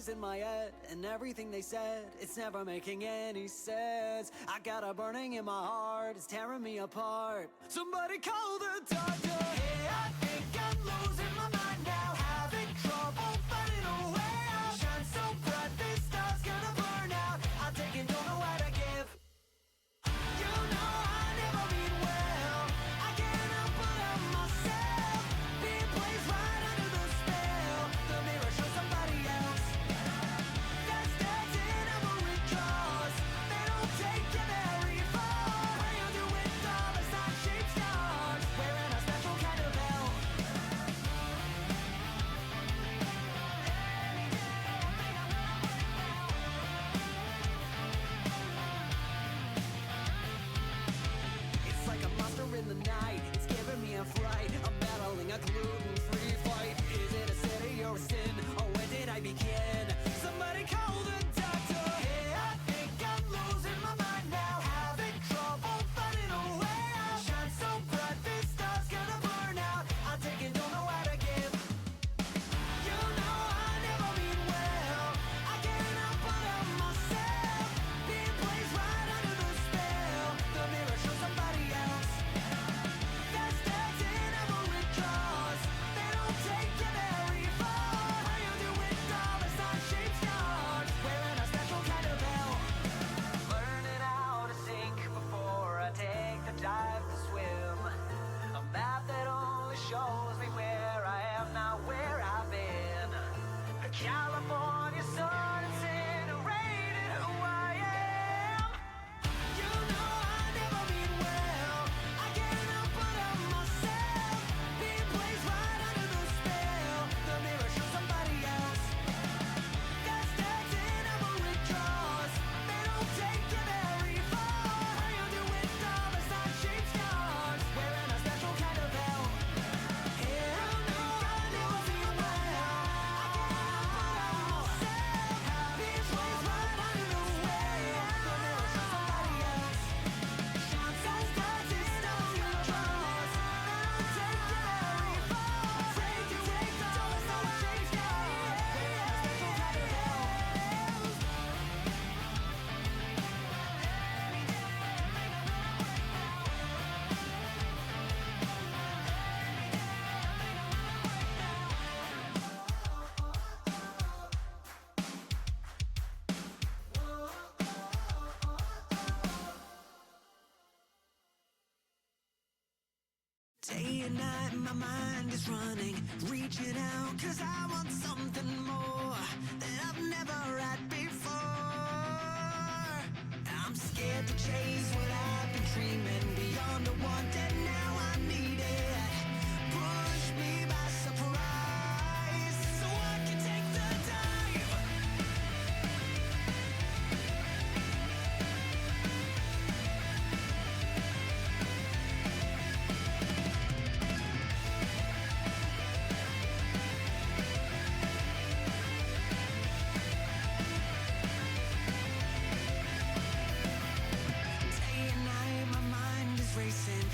voices in my head and everything they said, it's never making any sense. I got a burning in my heart, it's tearing me apart. Somebody call the doctor. Hey, I think I'm losing my mind now, having trouble finding a way out. Shine so bright, this star's gonna burn out. I'm taking, don't know what to give. You know I never mean well, I can't help but help myself. Being placed right under the spell, the mirror shows somebody else. That's dancing every cross, they don't take you very far. How you do with all the sun-shaped stars, wearing a special kind of belt. It's like a monster in the night, it's giving me a fright. I'm battling a gluten-free fight. Is it a city or a sin? Or when did I begin? Somebody call the doctor. Hey, I think I'm losing my mind now, having trouble finding a way out. Shine so bright, this star's gonna burn out. I'm taking, don't know how to give. You know I never mean well, I can't help but help myself. Being placed right under the spell, the mirror shows somebody else. That's dancing every cross, they don't take you very far. How you do with all the sun-shaped stars, wearing a special kind of belt. Learning how to sink before I take the dive to swim. A map that only shows me where I am, not where I've been. A California sun incinerated who I am. You know I never mean well, I can't help but help myself. Being placed right under the spell, the mirror shows somebody else. That's dancing every cross, they don't take you very far. How you do with all the sun-shaped stars, wearing a special kind of belt. Yeah, you know I never mean well, I can't help but help myself. Being placed right under the spell, the mirror shows somebody else. Shine so bright, this star's gonna cross, they don't take you very far. Take all the sun-shaped stars, wearing a special kind of belt. Day and night my mind is running, reaching out, cause I want something more that I've never had before. I'm scared to chase what I've been dreaming, beyond the wanted, now I need it. Push me by surprise, so I can take the dive. Day and night my mind is racing,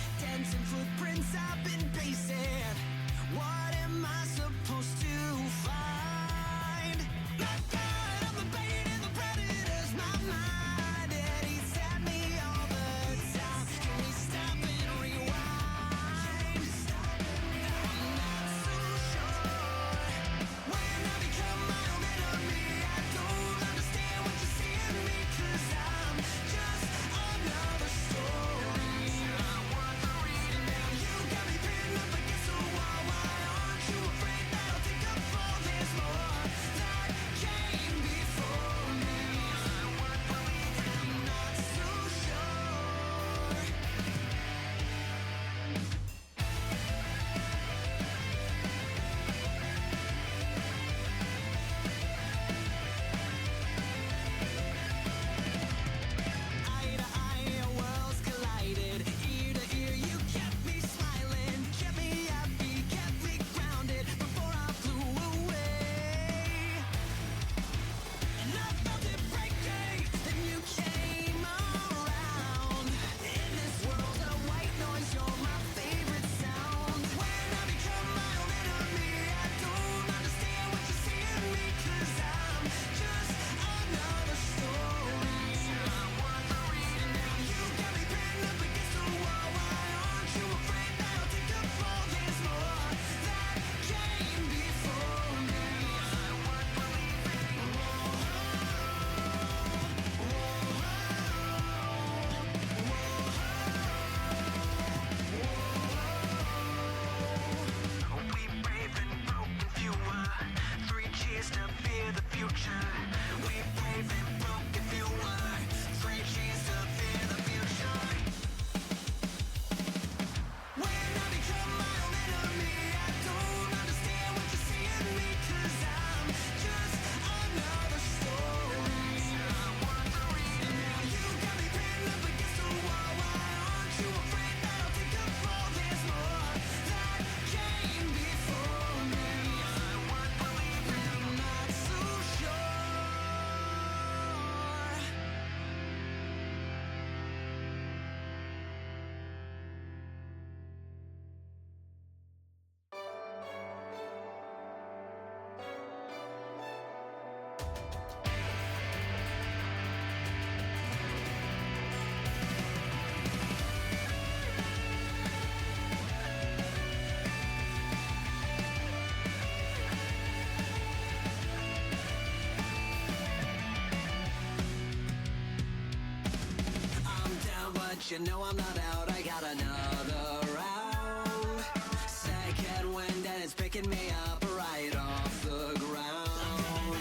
But you know I'm not out, I got another round. Second wind and it's picking me up right off the ground.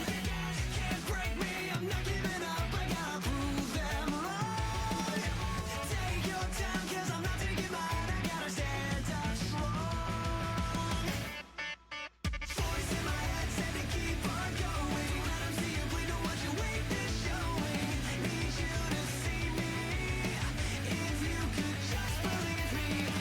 Can't break me, I'm not giving up, I gotta prove them wrong. Take your time, cause I'm not taking mine, I gotta stand up strong. Voice in my head said to keep on going. Let 'em see you bleed, don't want your weakness showing. Need you to see me. If you could just believe me,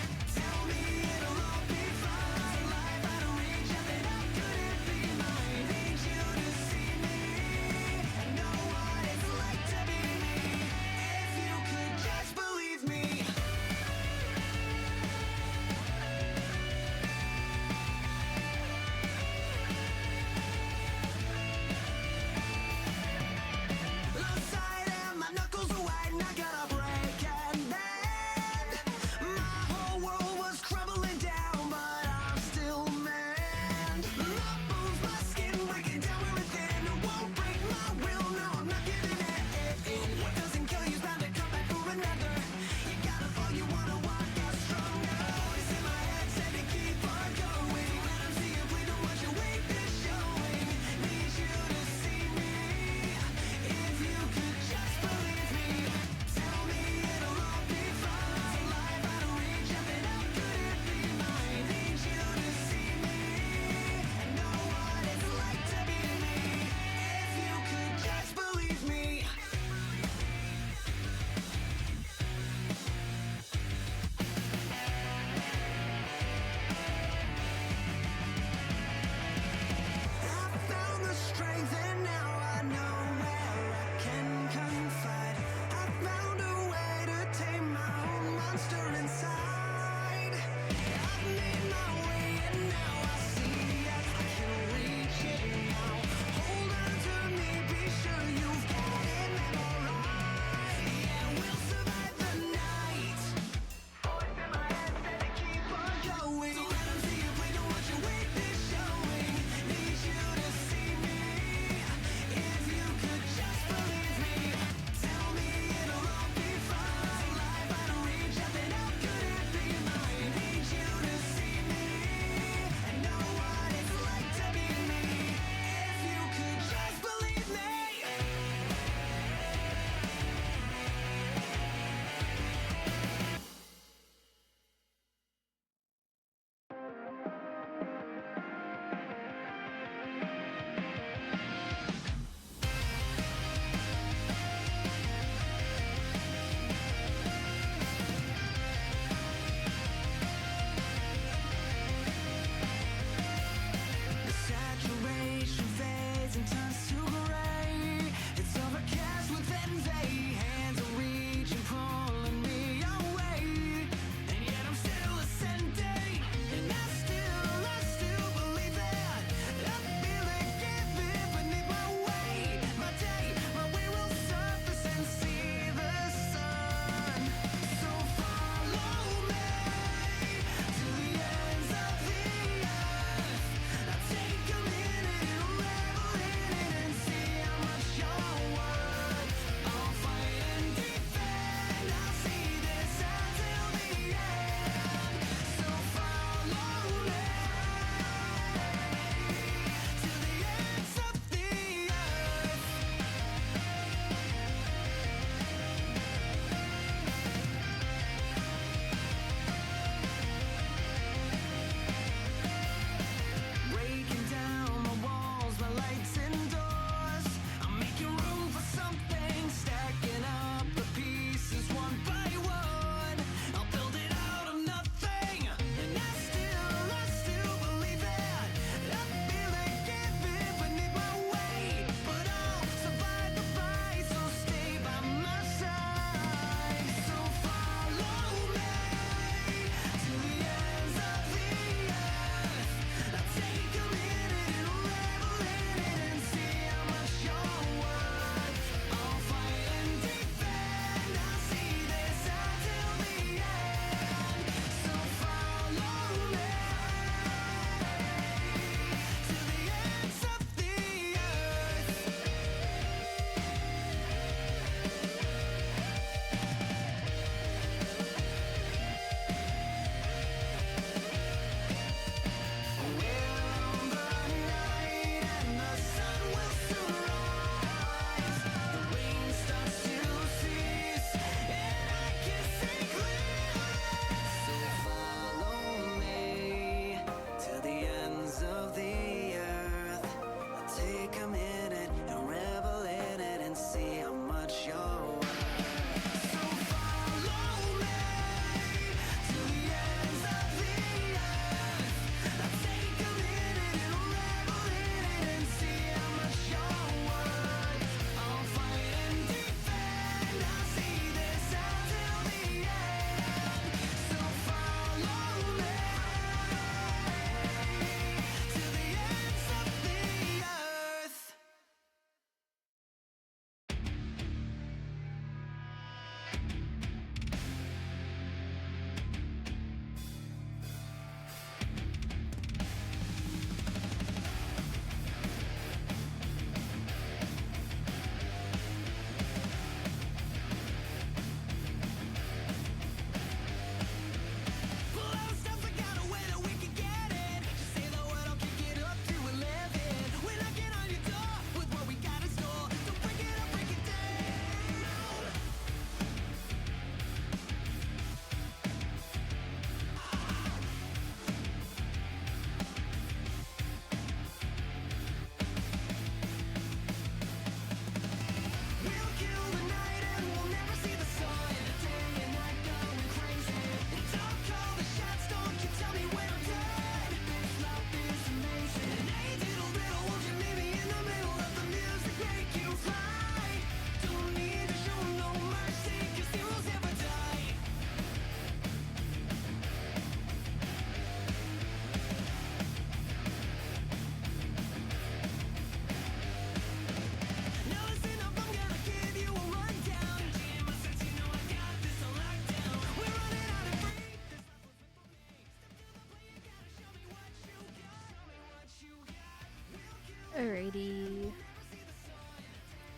Alrighty.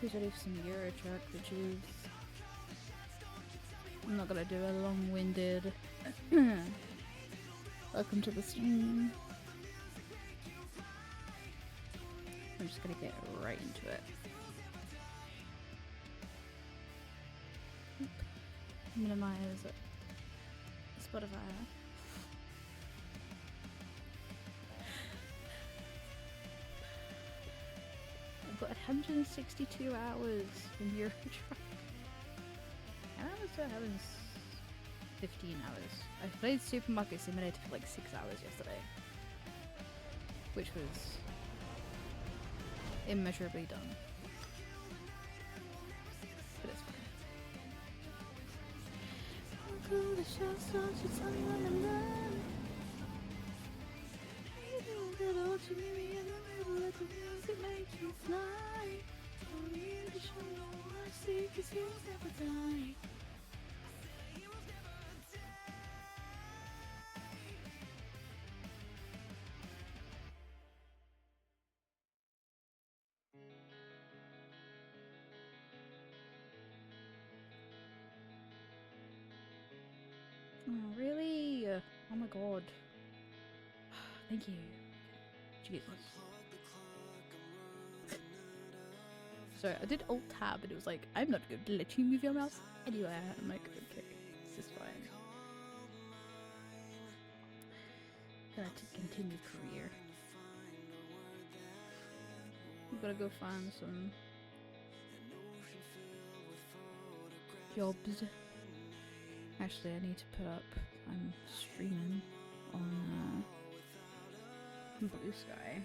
Who's ready for some Euro Truck, bitches? I'm not gonna do a long-winded welcome to the stream. I'm just gonna get right into it. Minimize Spotify. I've got 162 hours in Euro Truck. How hours do I have in 15 hours? I played Supermarket Simulator for like 6 hours yesterday, which was immeasurably done. But it's fine. Oh, really? Oh my god. Thank you. Jesus. Sorry, I did Alt Tab and it was like, I'm not going to let you move your mouse anywhere. I'm like, okay, this is fine. Gonna continue career. We gotta go find some jobs. Actually, I need to put up, I'm streaming on Blue Sky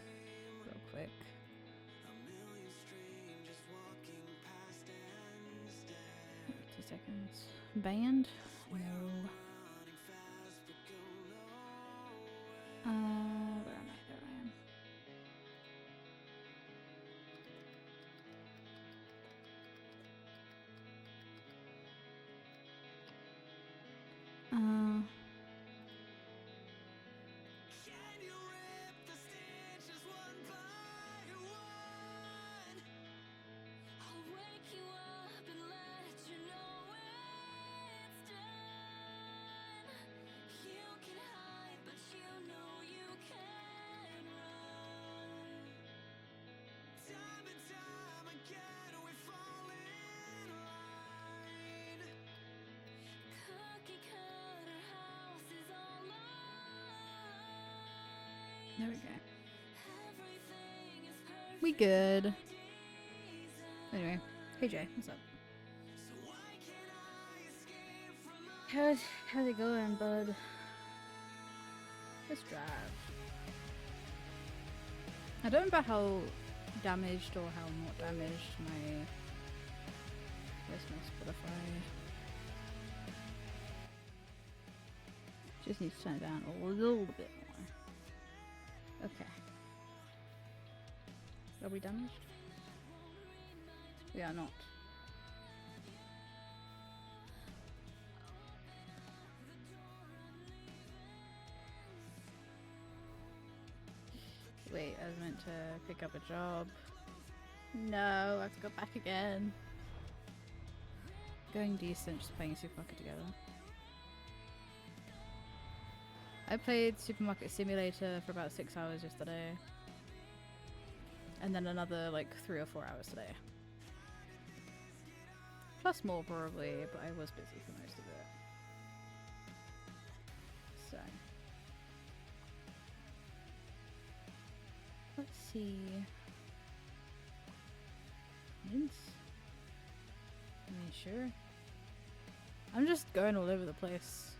real quick. 2 seconds. Band? No. Where am I? There I am. There we go. We good. Anyway, hey Jay, what's up? How's it going, bud? Let's drive. I don't remember how damaged or how not damaged where's my Spotify? Just need to turn it down a little bit more. Okay. Are we damaged? We are not. Wait, I was meant to pick up a job. No, I have to go back again. Going decent, just playing Supermarket together. I played Supermarket Simulator for about 6 hours yesterday. And then another like 3 or 4 hours today. Plus more probably, but I was busy for most of it. So. Let's see. Hints? I mean, sure. I'm just going all over the place.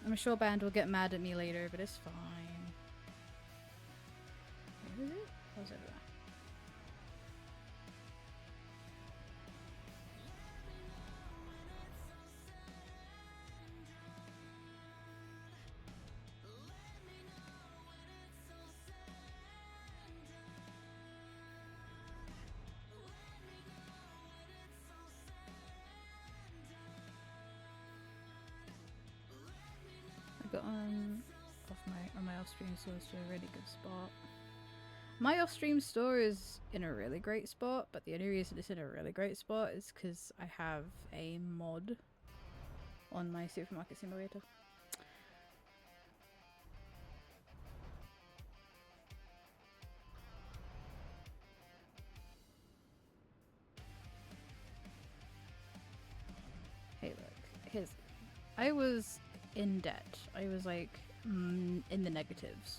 I'm sure Band will get mad at me later, but it's fine. Where is it? Oh, it's over there. Got on my off stream source to a really good spot. My off-stream store is in a really great spot, but the only reason it's in a really great spot is because I have a mod on my supermarket simulator. Hey, look, I was in debt. I was like in the negatives.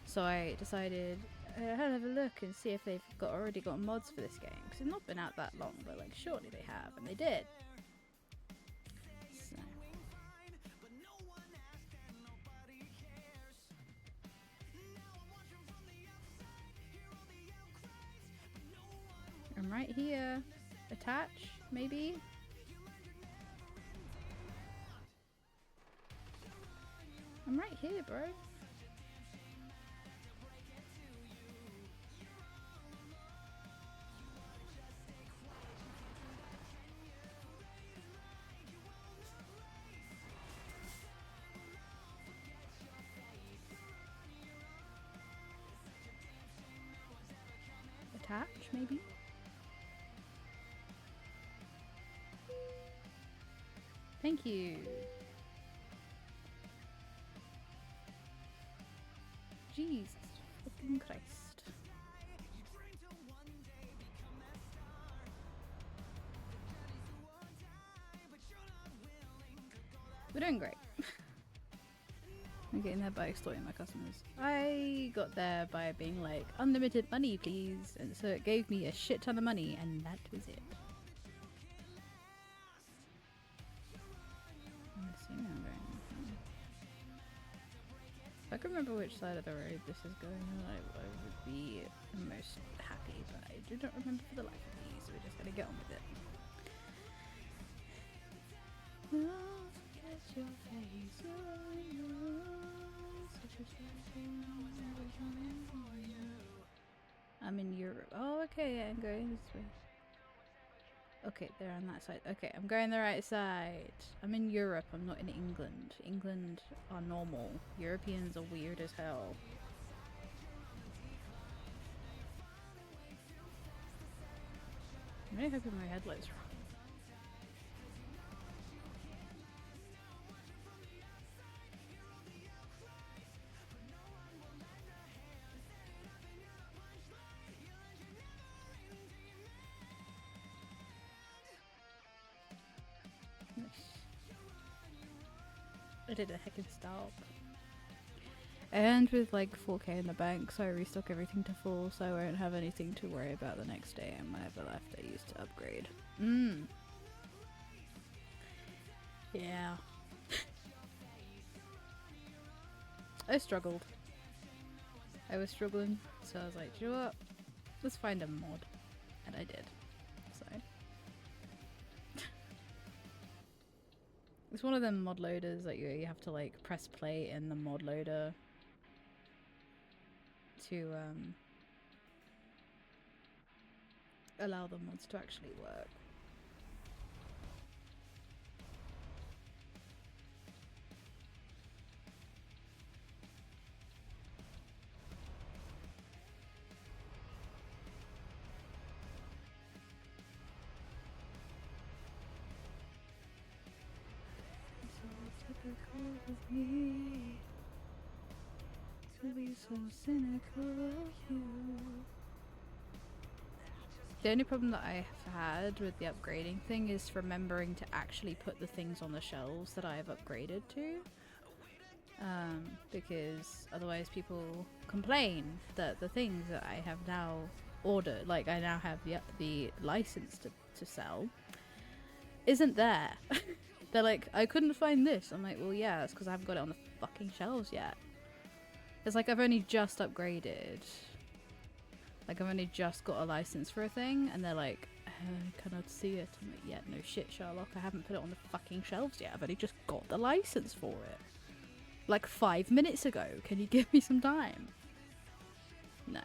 So I decided I'll have a look and see if they've already got mods for this game, because it's not been out that long, but like surely they have, and they did. So. I'm right here. Attach, maybe? I'm right here, bro. Attach, maybe? Thank you. Jesus fucking Christ. We're doing great. I'm getting there by exploiting my customers. I got there by being like, unlimited money please, and so it gave me a shit ton of money, and that was it. I'm assuming I'm going. If I could remember which side of the road this is going on, I would be most happy, but I do not remember for the life of me, so we're just gonna get on with it. Your face, I'm in Europe. Oh, okay, yeah, I'm going this way. Okay, they're on that side. Okay, I'm going the right side. I'm in Europe, I'm not in England. England are normal. Europeans are weird as hell. I'm really hoping my headlights are on. I did a heckin' stop. And with like 4k in the bank, so I restock everything to full, so I won't have anything to worry about the next day, and whatever left I used to upgrade. Yeah. I struggled. I was struggling, so I was like, you know what? Let's find a mod. And I did. So. It's one of them mod loaders that you have to like press play in the mod loader to allow the mods to actually work. Of me to be so cynical of you. The only problem that I have had with the upgrading thing is remembering to actually put the things on the shelves that I have upgraded to, because otherwise people complain that the things that I have now ordered, like I now have the license to sell, isn't there. They're like, I couldn't find this. I'm like, well, yeah, it's because I haven't got it on the fucking shelves yet. It's like I've only just upgraded. Like, I've only just got a license for a thing, and they're like, I cannot see it. I'm like, yeah, no shit, Sherlock. I haven't put it on the fucking shelves yet. I've only just got the license for it. Like 5 minutes ago. Can you give me some time? No.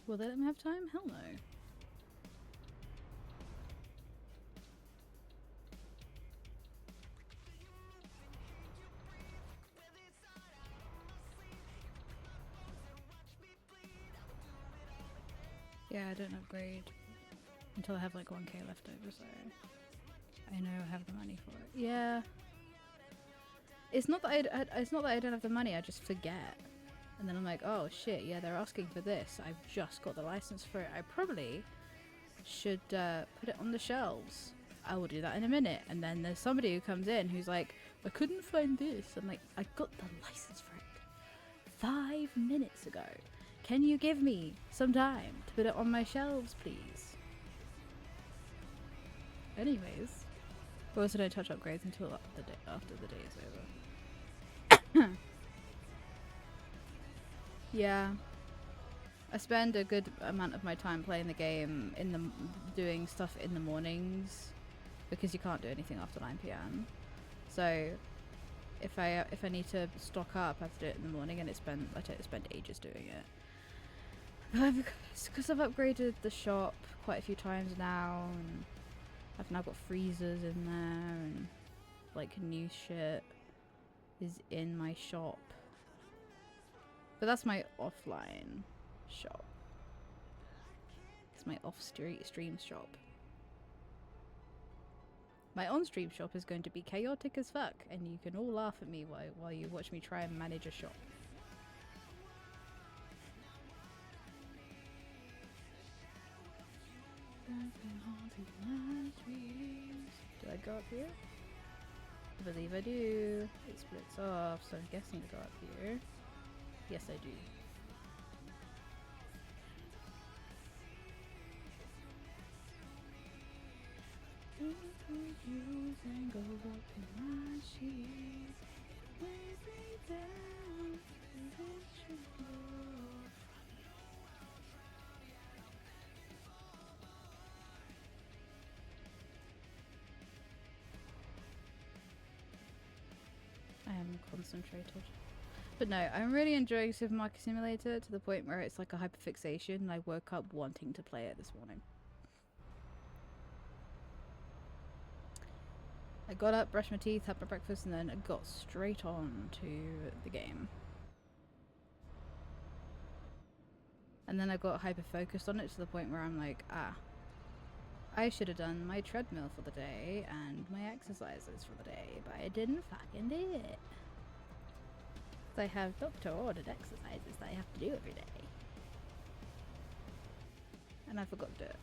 Will they let me have time? Hell no. Yeah, I don't upgrade until I have like 1k left over, so I know I have the money for it. Yeah. It's not that it's not that I don't have the money, I just forget. And then I'm like, oh shit, yeah, they're asking for this. I've just got the license for it. I probably should put it on the shelves. I will do that in a minute. And then there's somebody who comes in who's like, I couldn't find this. I'm like, I got the license for it 5 minutes ago. Can you give me some time to put it on my shelves, please? Anyways, I also don't touch upgrades until after the day is over. Yeah. I spend a good amount of my time playing the game doing stuff in the mornings because you can't do anything after 9 p.m. So if I need to stock up, I have to do it in the morning, and I spend ages doing it. Because I've upgraded the shop quite a few times now, and I've now got freezers in there, and like new shit is in my shop. But that's my offline shop. It's my off-stream shop. My on-stream shop is going to be chaotic as fuck, and you can all laugh at me while you watch me try and manage a shop. Do I go up here? I believe I do. It splits off, so I'm guessing to go up here. Yes, I do. I am concentrated. But no, I'm really enjoying Supermarket Simulator to the point where it's like a hyperfixation, and I woke up wanting to play it this morning. I got up, brushed my teeth, had my breakfast, and then I got straight on to the game. And then I got hyper-focused on it to the point where I'm like, I should have done my treadmill for the day and my exercises for the day, but I didn't fucking do it. I have doctor-ordered exercises that I have to do every day. And I forgot to do it.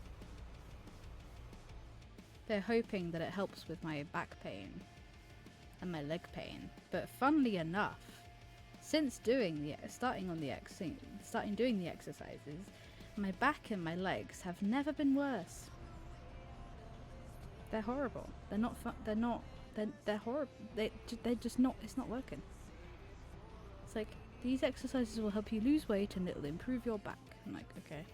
They're hoping that it helps with my back pain and my leg pain, but funnily enough, since starting doing the exercises, my back and my legs have never been worse. They're horrible. They're not fun. They're horrible. They're just not. It's not working. It's like, these exercises will help you lose weight and it'll improve your back. I'm like, okay,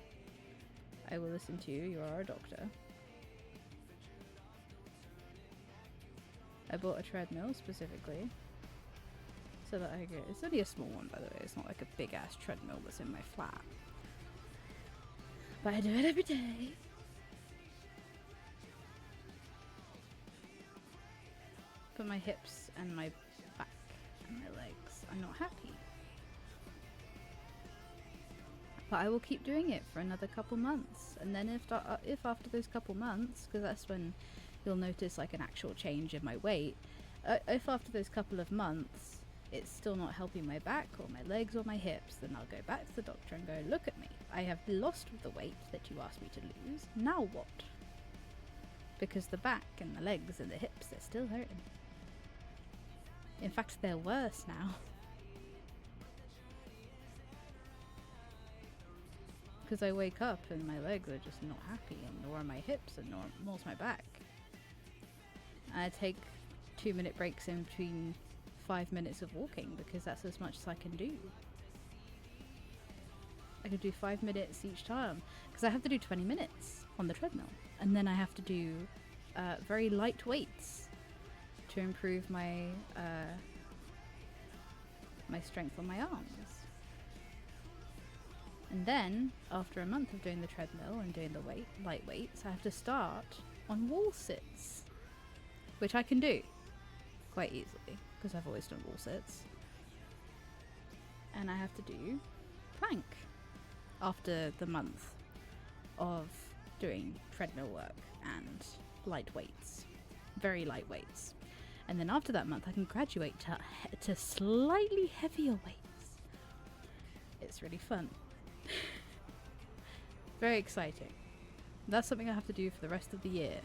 I will listen to you. You are a doctor. I bought a treadmill specifically so that I go. It's only a small one, by the way. It's not like a big ass treadmill that's in my flat. But I do it every day. But my hips and my back and my legs are not happy. But I will keep doing it for another couple months, and then if after those couple months, because that's when you'll notice like an actual change in my weight, if after those couple of months it's still not helping my back or my legs or my hips, then I'll go back to the doctor and go, look at me, I have lost the weight that you asked me to lose, now what? Because the back and the legs and the hips, they're still hurting. In fact, they're worse now. Because I wake up and my legs are just not happy, and nor are my hips, and nor's my back. And I take 2-minute breaks in between 5 minutes of walking because that's as much as I can do. I can do 5 minutes each time because I have to do 20 minutes on the treadmill, and then I have to do very light weights to improve my my strength on my arms. And then, after a month of doing the treadmill and doing the light weights, I have to start on wall sits, which I can do quite easily because I've always done wall sits. And I have to do plank after the month of doing treadmill work and light weights, very light weights. And then after that month, I can graduate to slightly heavier weights. It's really fun. Very exciting. That's something I have to do for the rest of the year.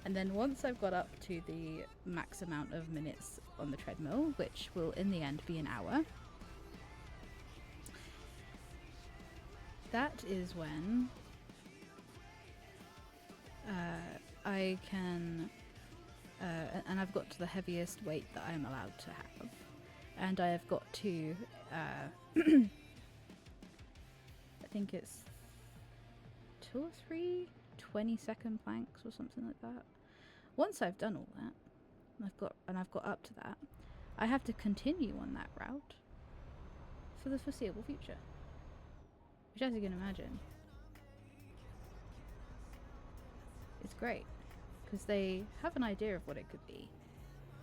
And then once I've got up to the max amount of minutes on the treadmill, which will in the end be an hour, that is when I can, and I've got to the heaviest weight that I'm allowed to have. And I have got to, I think it's 2 or 3 20-second planks or something like that. Once I've done all that, I've got up to that, I have to continue on that route for the foreseeable future. Which, as you can imagine, it's great, because they have an idea of what it could be.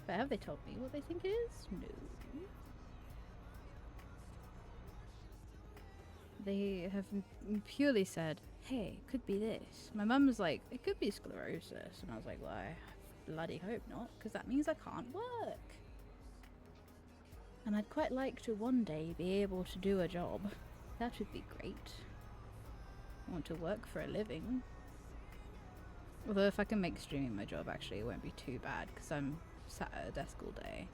But have they told me what they think it is? No. They have purely said, hey, it could be this. My mum was like, it could be sclerosis. And I was like, well, I bloody hope not, because that means I can't work. And I'd quite like to one day be able to do a job. That would be great. I want to work for a living. Although if I can make streaming my job, actually, it won't be too bad, because I'm sat at a desk all day.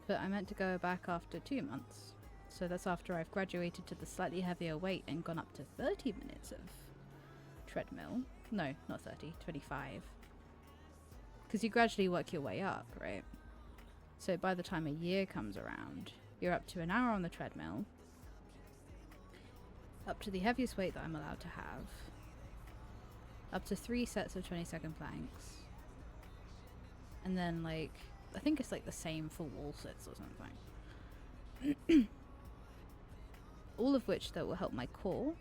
But I meant to go back after 2 months. So that's after I've graduated to the slightly heavier weight and gone up to 30 minutes of treadmill. No, not 30, 25. Because you gradually work your way up, right? So by the time a year comes around, you're up to an hour on the treadmill, up to the heaviest weight that I'm allowed to have, up to 3 sets of 20-second planks, and then like, I think it's like the same for wall sits or something. All of which that will help my core,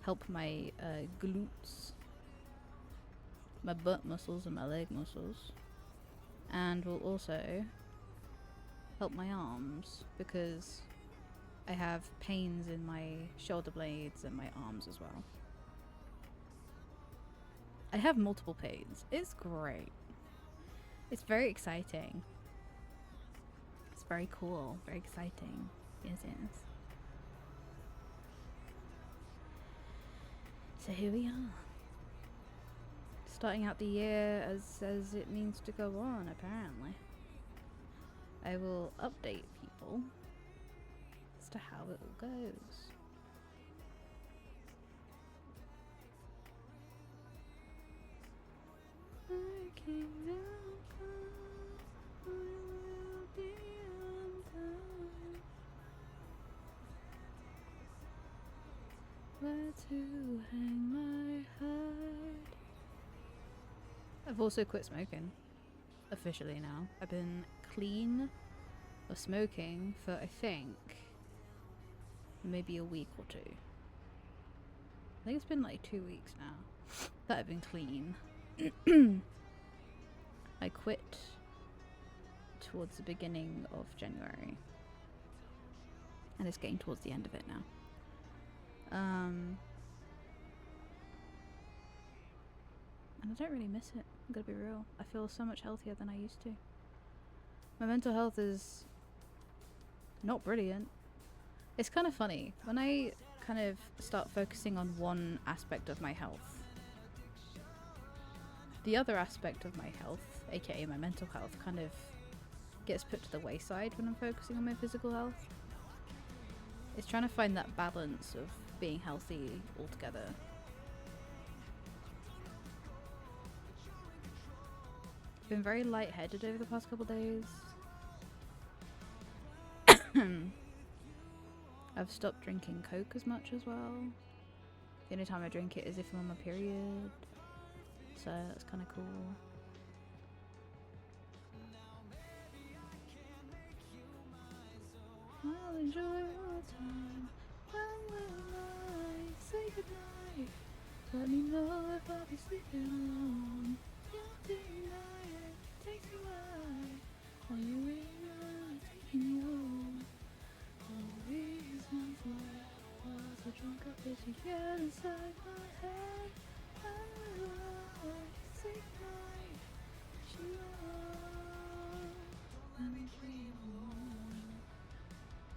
help my glutes, my butt muscles and my leg muscles, and will also help my arms, because I have pains in my shoulder blades and my arms as well. I have multiple pains. It's great. It's very exciting. It's very cool. Very exciting. Yes, yes. So here we are. Starting out the year as it means to go on, apparently. I will update people as to how it all goes. I came down, I will be undone. Where to hang my heart? I've also quit smoking. Officially now. I've been clean of smoking for, I think, maybe a week or 2. I think it's been like 2 weeks now that I've been clean. I quit towards the beginning of January. And it's getting towards the end of it now. And I don't really miss it, I'm gonna be real. I feel so much healthier than I used to. My mental health is not brilliant. It's kind of funny. When I kind of start focusing on one aspect of my health, the other aspect of my health, aka my mental health, kind of gets put to the wayside when I'm focusing on my physical health. It's trying to find that balance of being healthy altogether. I've been very lightheaded over the past couple days. I've stopped drinking Coke as much as well. The only time I drink it is if I'm on my period. So that's kind of cool. I'll enjoy our time. When will I say goodnight? Let me know if I'll be sleeping alone. You'll deny it, takes you out. Are you in love, taking you home? All reasons why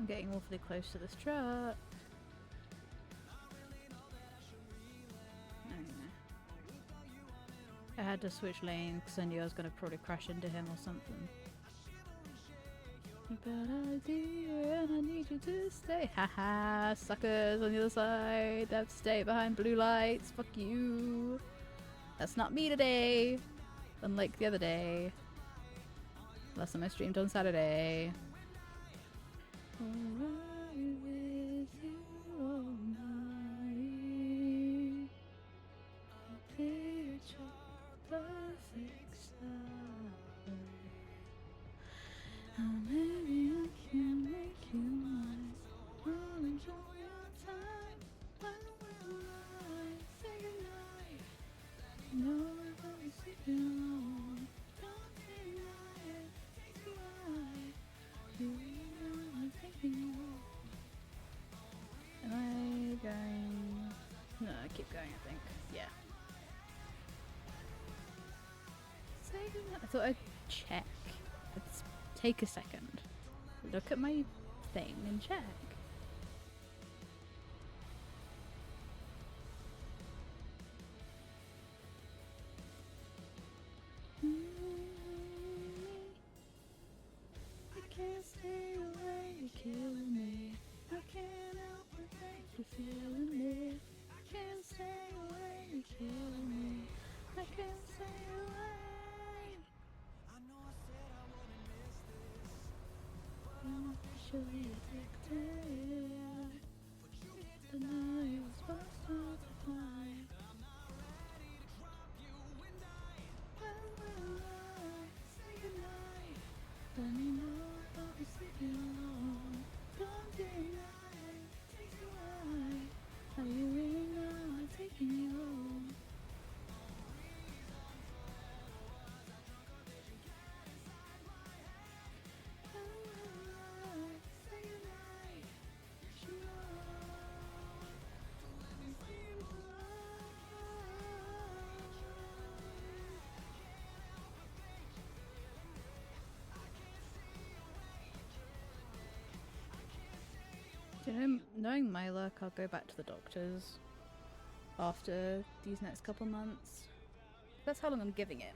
getting awfully close to this truck. I had to switch lanes because I knew I was going to probably crash into him or something. Bad idea, and I need you to stay. Haha, suckers on the other side. They have to stay behind blue lights. Fuck you. That's not me today. Unlike the other day. Last time I streamed on Saturday. Maybe I can make you mine. I'll enjoy your time. When will I say goodnight? No, I'll be sleeping alone. Don't deny it. Take me right. You know I'm taking you home. Am I going? No, I keep going, I think. Yeah. Say goodnight. I thought I'd check. Let's take a second. Look at my thing and check. I can't stay away, you're killing me. I can't help but think you're feeling me. I can't stay away, you're killing me. I can't stay away. I'm officially addicted. The night was supposed to fly. When will I say goodnight? Let me know if I'll be sleeping alone. Don't deny it, take me right. Are you really now? I'm taking you home. Do you know, knowing my luck, I'll go back to the doctors after these next couple months. That's how long I'm giving it.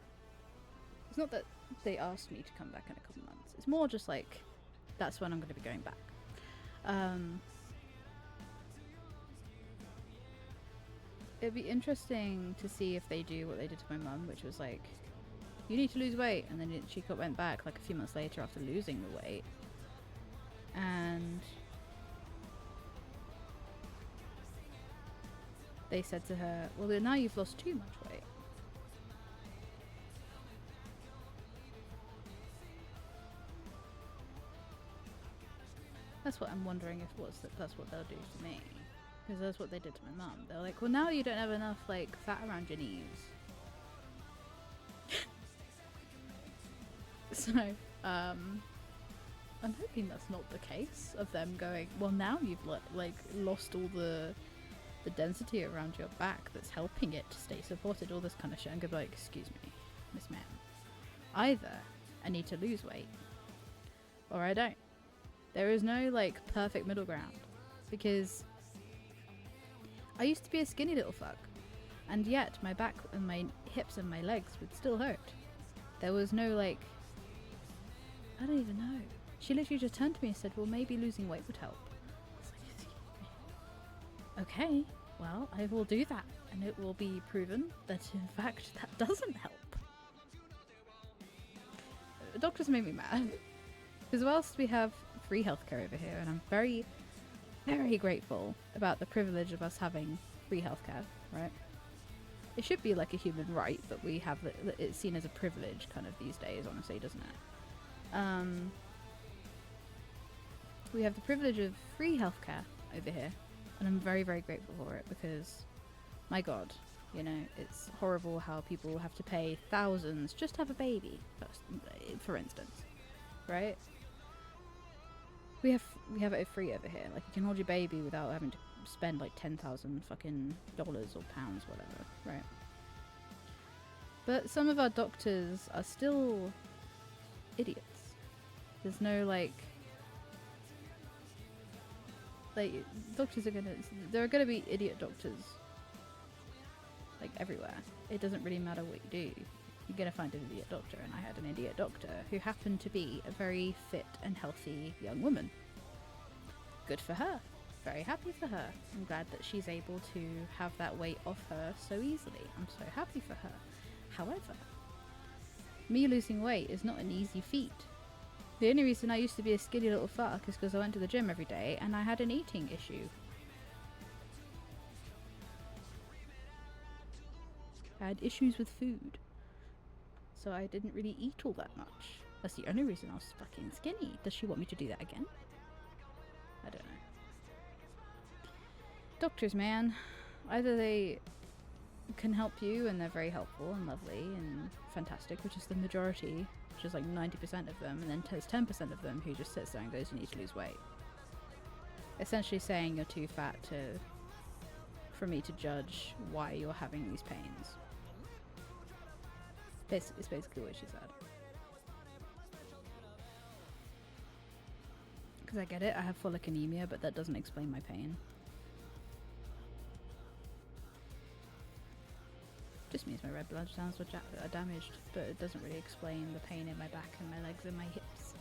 It's not that they asked me to come back in a couple months. It's more just like, that's when I'm going to be going back. It'd be interesting to see if they do what they did to my mum, which was like, you need to lose weight. And then she went back like a few months later after losing the weight. And they said to her, well, now you've lost too much weight. That's what I'm wondering if that's what they'll do to me. Because that's what they did to my mum. They're like, well, now you don't have enough, like, fat around your knees. So, I'm hoping that's not the case of them going, well, now you've, like, lost all the density around your back that's helping it to stay supported, all this kind of shit. I'm gonna be like, excuse me, Miss Ma'am. Either I need to lose weight, or I don't. There is no, like, perfect middle ground. Because I used to be a skinny little fuck, and yet my back and my hips and my legs would still hurt. There was no, like, I don't even know. She literally just turned to me and said, well, maybe losing weight would help. Okay, well, I will do that, and it will be proven that in fact that doesn't help. Doctors make me mad. Because whilst we have free healthcare over here, and I'm very, very grateful about the privilege of us having free healthcare, right? It should be like a human right, but we have it's seen as a privilege kind of these days, honestly, doesn't it? We have the privilege of free healthcare over here. And I'm very, very grateful for it because, my God, you know, it's horrible how people have to pay thousands just to have a baby, for instance, right? We have it free over here. Like, you can hold your baby without having to spend like 10,000 fucking dollars or pounds, whatever, right? But some of our doctors are still idiots. There's no, like, Like, doctors are gonna. There are gonna be idiot doctors. Like, everywhere. It doesn't really matter what you do. You're gonna find an idiot doctor, and I had an idiot doctor who happened to be a very fit and healthy young woman. Good for her. Very happy for her. I'm glad that she's able to have that weight off her so easily. I'm so happy for her. However, me losing weight is not an easy feat. The only reason I used to be a skinny little fuck is because I went to the gym every day and I had an eating issue. I had issues with food. So I didn't really eat all that much. That's the only reason I was fucking skinny. Does she want me to do that again? I don't know. Doctors, man. Either they can help you and they're very helpful and lovely and fantastic, which is the majority, which is like 90% of them, and then there's 10% of them who just sits there and goes, you need to lose weight. Essentially saying you're too fat for me to judge why you're having these pains. It's basically what she said. Because I get it, I have folic anemia, but that doesn't explain my pain. Just means my red blood cells are damaged, but it doesn't really explain the pain in my back and my legs and my hips.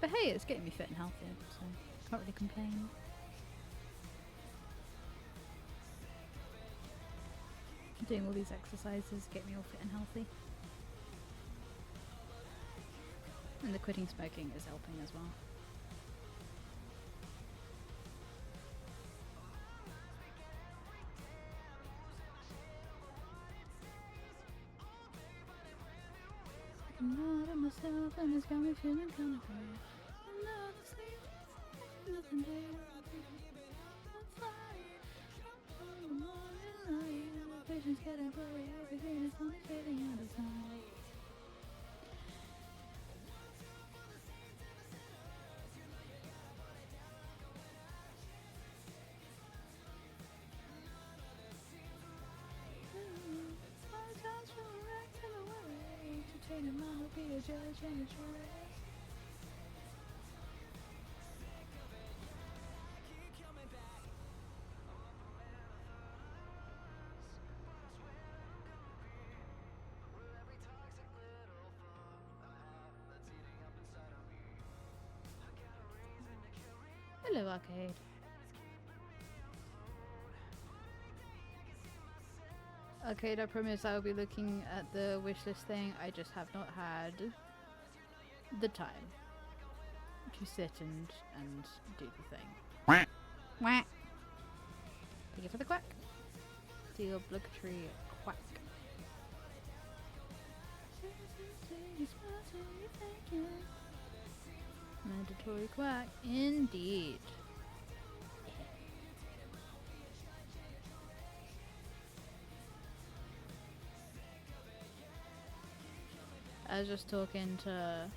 But hey, it's getting me fit and healthy, so can't really complain. Doing all these exercises get me all fit and healthy. And the quitting smoking is helping as well. I'm not of myself and it's got me feeling kinda weird. I'm not asleep, nothing there. I'm flying, I'm on the morning light. My vision's getting blurry, everything is only fading out of sight. Be a judge and a jury. Hello, Arcade. Arcade, I promise I will be looking at the wishlist thing. I just have not had the time to sit and do the thing. Quack. Quack. Thank you for the quack. The obligatory quack. Mandatory quack, indeed. I was just talking to,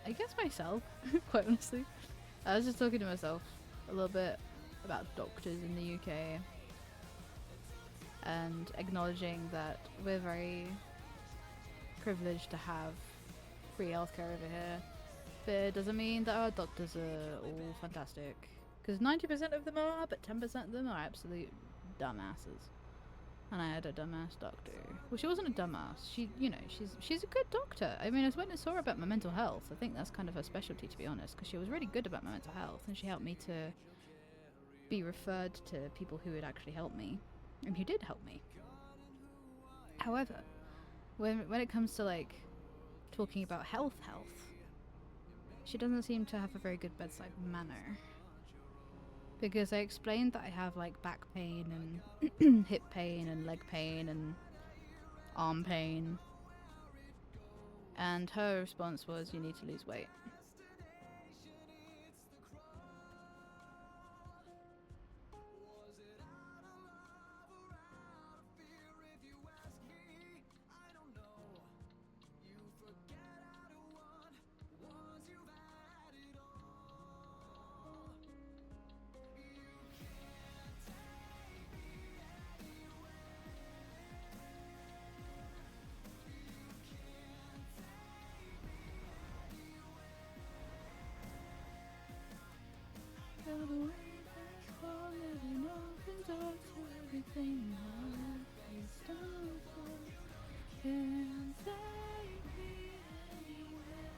I guess myself, quite honestly. I was just talking to myself a little bit about doctors in the UK and acknowledging that we're very privileged to have free healthcare over here. But it doesn't mean that our doctors are all fantastic. Because 90% of them are, but 10% of them are absolute dumbasses. And I had a dumbass doctor. Well, she wasn't a dumbass. She, you know, she's a good doctor. I mean, I went and saw her about my mental health. I think that's kind of her specialty, to be honest, because she was really good about my mental health, and she helped me to be referred to people who would actually help me, and who did help me. However, when it comes to like talking about health, she doesn't seem to have a very good bedside manner. Because I explained that I have like back pain and hip pain and leg pain and arm pain. And her response was, you need to lose weight. the way that's falling and open door to everything life is done for. Can't take me anywhere.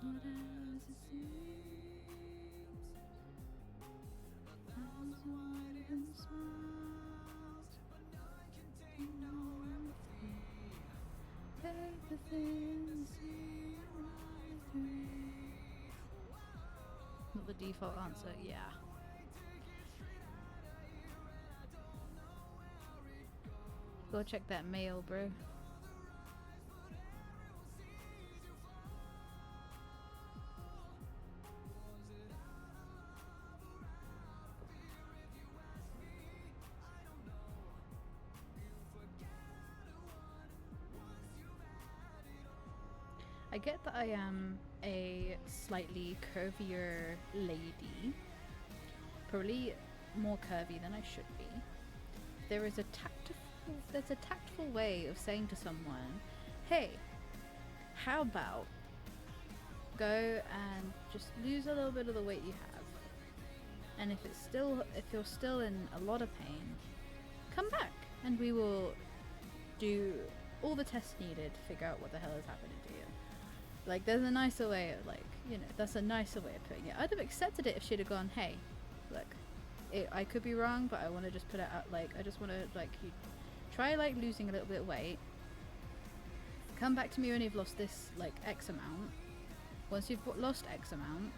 Not as it seems, as wide and smiles, everything seems right through. Not the default answer, yeah. Go check that mail, bro. I get that I am a slightly curvier lady, probably more curvy than I should be. There's a tactful way of saying to someone, hey, how about go and just lose a little bit of the weight you have, and if you're still in a lot of pain, come back and we will do all the tests needed to figure out what the hell is happening to you. Like, there's a nicer way of, like, you know, that's a nicer way of putting it. I'd have accepted it if she'd have gone, hey, look, I could be wrong, but I want to just put it out, like, I just want to, like, you try, like, losing a little bit of weight. Come back to me when you've lost this, like, X amount. Once you've lost X amount,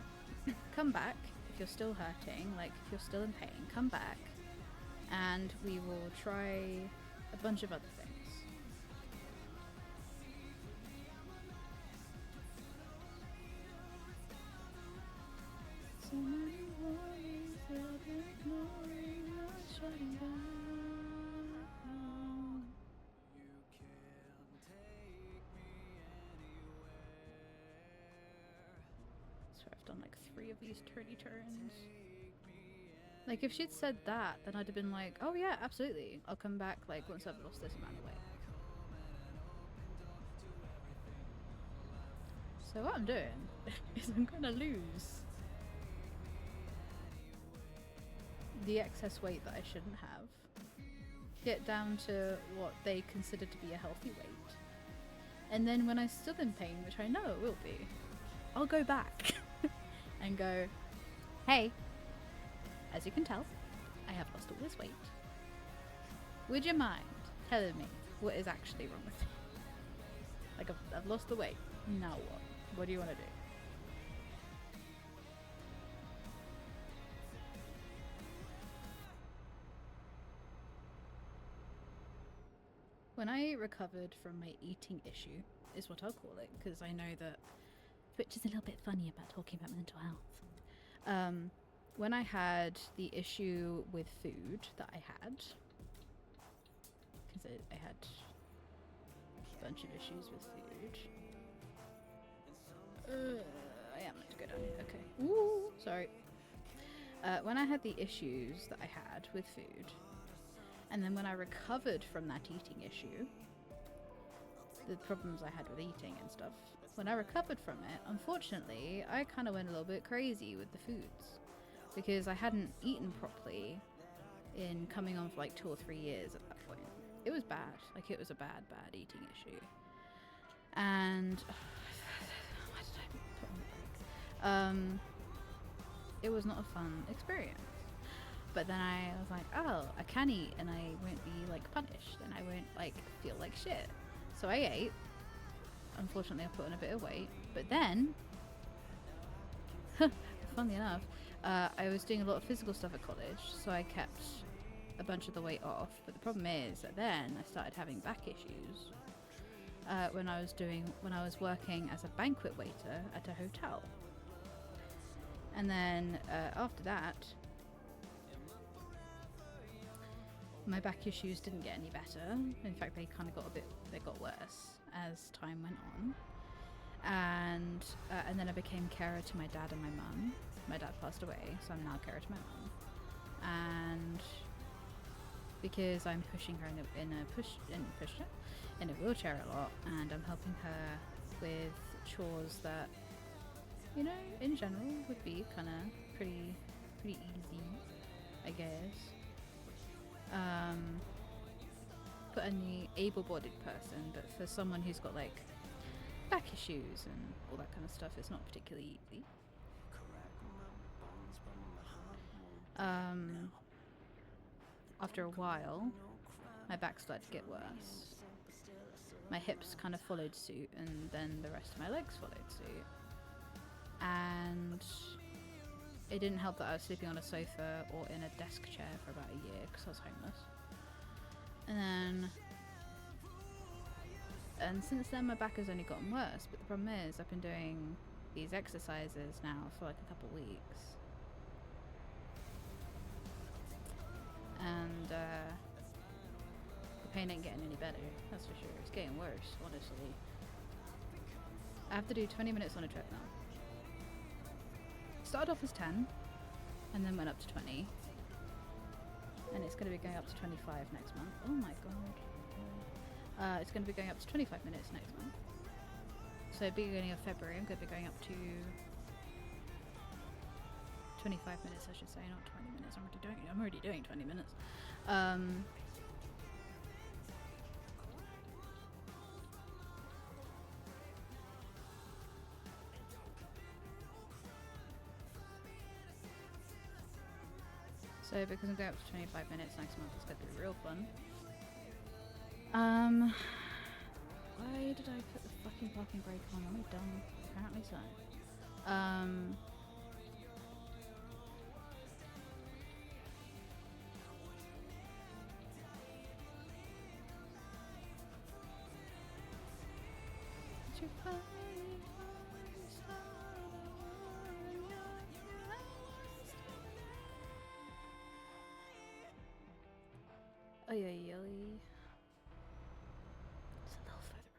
come back if you're still hurting, like, if you're still in pain, come back, and we will try a bunch of other things. So many warnings that I've been ignoring, not shutting down. You can't take me anywhere. So I've done like 3 of these turny turns. Like, if she'd said that, then I'd have been like, oh yeah, absolutely, I'll come back like once I've lost this amount of weight. So what I'm doing is I'm gonna lose the excess weight that I shouldn't have, get down to what they consider to be a healthy weight, and then when I'm still in pain, which I know it will be, I'll go back and go, hey, as you can tell, I have lost all this weight. Would you mind telling me what is actually wrong with me? Like, I've lost the weight, now what? What do you want to do? When I recovered from my eating issue, is what I'll call it, because I know that Twitch is a little bit funny about talking about mental health. When I had the issue with food that I had, because I had a bunch of issues with food. I am meant to go down here, okay. Ooh, sorry. When I had the issues that I had with food, and then when I recovered from that eating issue, the problems I had with eating and stuff, when I recovered from it, unfortunately, I kind of went a little bit crazy with the foods, because I hadn't eaten properly in coming on for like 2 or 3 years at that point. It was bad. Like, it was a bad eating issue. And why did I put on the brakes? It was not a fun experience. But then I was like, oh, I can eat and I won't be like punished and I won't like feel like shit. So I ate. Unfortunately, I put on a bit of weight. But then, funnily enough, I was doing a lot of physical stuff at college, so I kept a bunch of the weight off. But the problem is that then I started having back issues when I was working as a banquet waiter at a hotel. And then after that, my back issues didn't get any better. In fact, they kind of they got worse as time went on. And then I became carer to my dad and my mum. My dad passed away, so I'm now carer to my mum. And because I'm pushing her in a wheelchair a lot, and I'm helping her with chores that, you know, in general would be kind of pretty easy, I guess. For any able-bodied person, but for someone who's got like back issues and all that kind of stuff, it's not particularly easy. After a while, my back started to get worse. My hips kind of followed suit, and then the rest of my legs followed suit. And it didn't help that I was sleeping on a sofa or in a desk chair for about a year because I was homeless. And since then my back has only gotten worse, but the problem is I've been doing these exercises now for like a couple weeks. And the pain ain't getting any better, that's for sure. It's getting worse, honestly. I have to do 20 minutes on a treadmill. Started off as 10 and then went up to 20. And it's going to be going up to 25 next month. Oh my god. It's going to be going up to 25 minutes next month. So beginning of February I'm going to be going up to 25 minutes, I should say, not 20 minutes. I'm already doing 20 minutes. So because I'm going up to 25 minutes next month, it's going to be real fun. Why did I put the fucking parking brake on? Am I dumb? Apparently so. Oh yeah, yelly. It's a little further up.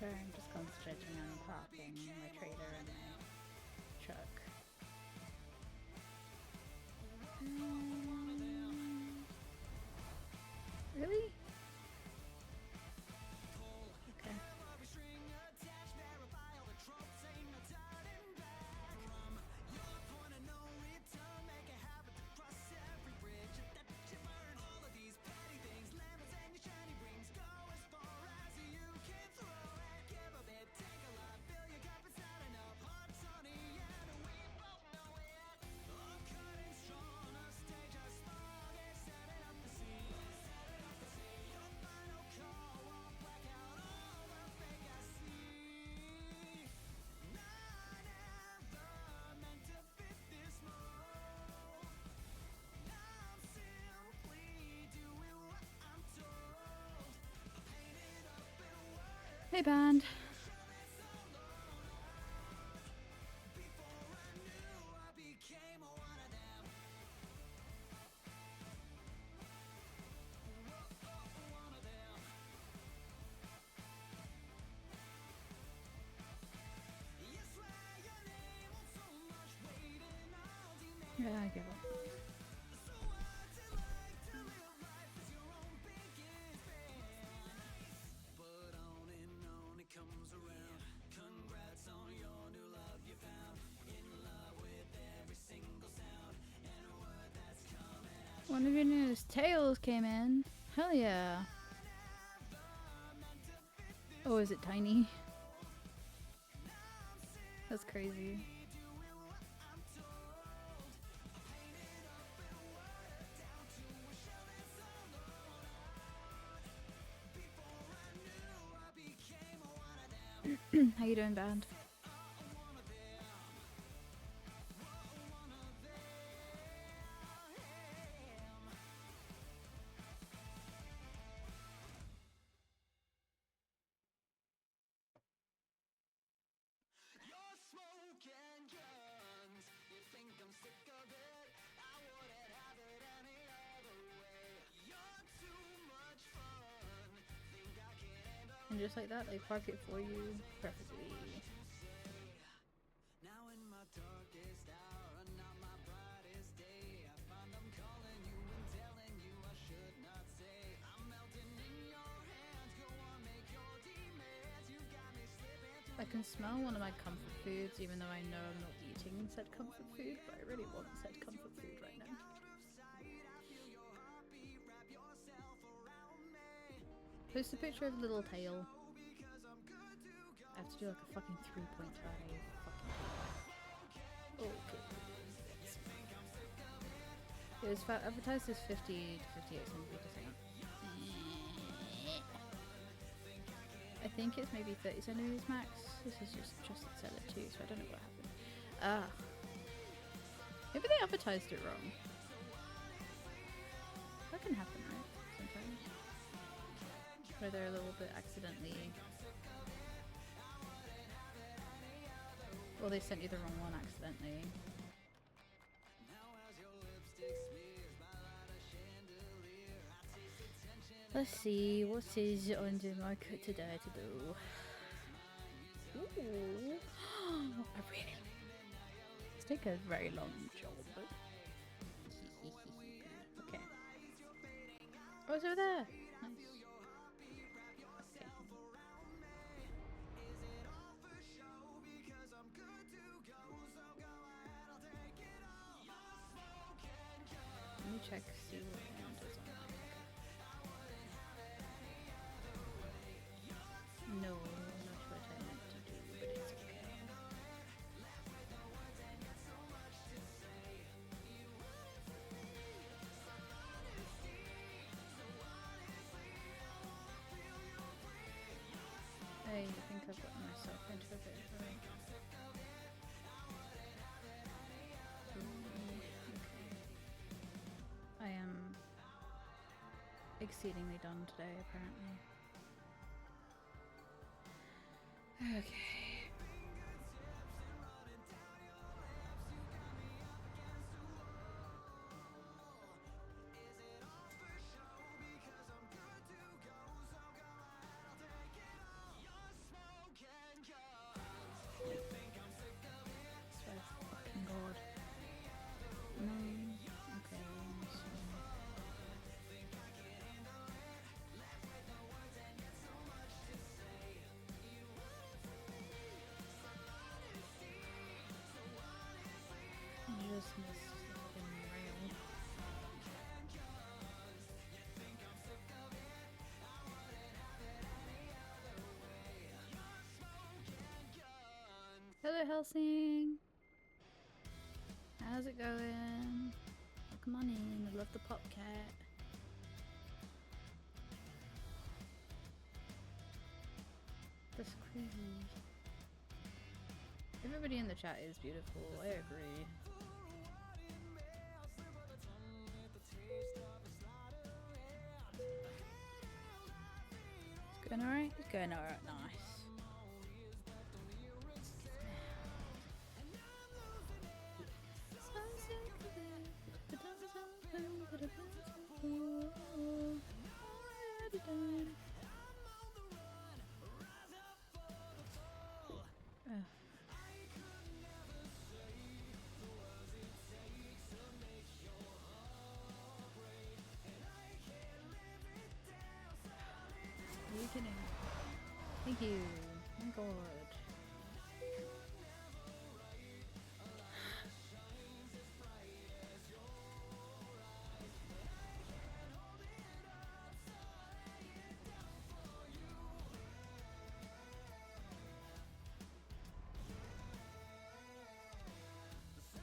Sorry, I'm just concentrating on parking my trailer and my truck. Really? Okay. Hey band. Yeah, I give up. One of your newest tales came in. Hell yeah. Oh, is it tiny? That's crazy. How you doing, band? And just like that, they park it for you perfectly. I can smell one of my comfort foods even though I know I'm not eating said comfort food, but I really want said comfort food right now. Post a picture of the little tail. I have to do like a fucking 3-point fucking tail. Okay. It was advertised as 50 to 58 centimeters. I think it's maybe 30 centimeters max. This is just seller too, so I don't know what happened. Maybe they advertised it wrong. That can happen, right? Sometimes. Where they're a little bit accidentally. Or they sent you the wrong one accidentally. Let's see, what is on the market today to do? Ooh. I really Let's take a very long job. Okay. Oh, it's over there! Nice. Okay. Let me check, see what one does on my. No, not what I meant to do, but it's okay. I think I've gotten myself into a bit of a... I am exceedingly done today, apparently. Okay. Swear to fucking God. No. Okay. So. Just missed the fucking rail. Hello, Helsing. How's it going? Come on in. I love the pop cat. That's crazy. Everybody in the chat is beautiful. I agree. It's going alright? It's going alright. Nice. beginning. Thank you. My god.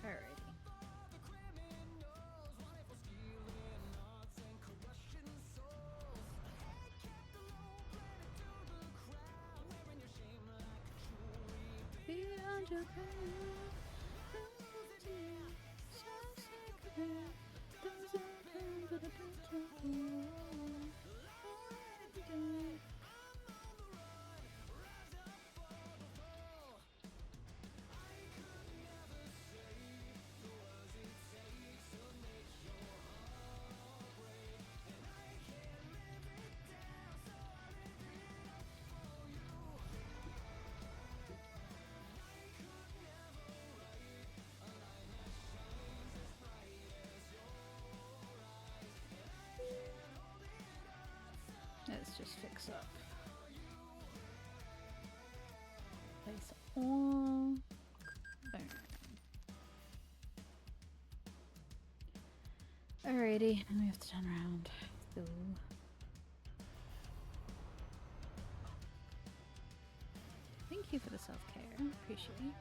Alrighty. Beyond your pain, so sick of it. Those are things that I don't talk about. Let's just fix up. Place all. Boom. Alrighty, now we have to turn around. So. Thank you for the self-care. Appreciate it.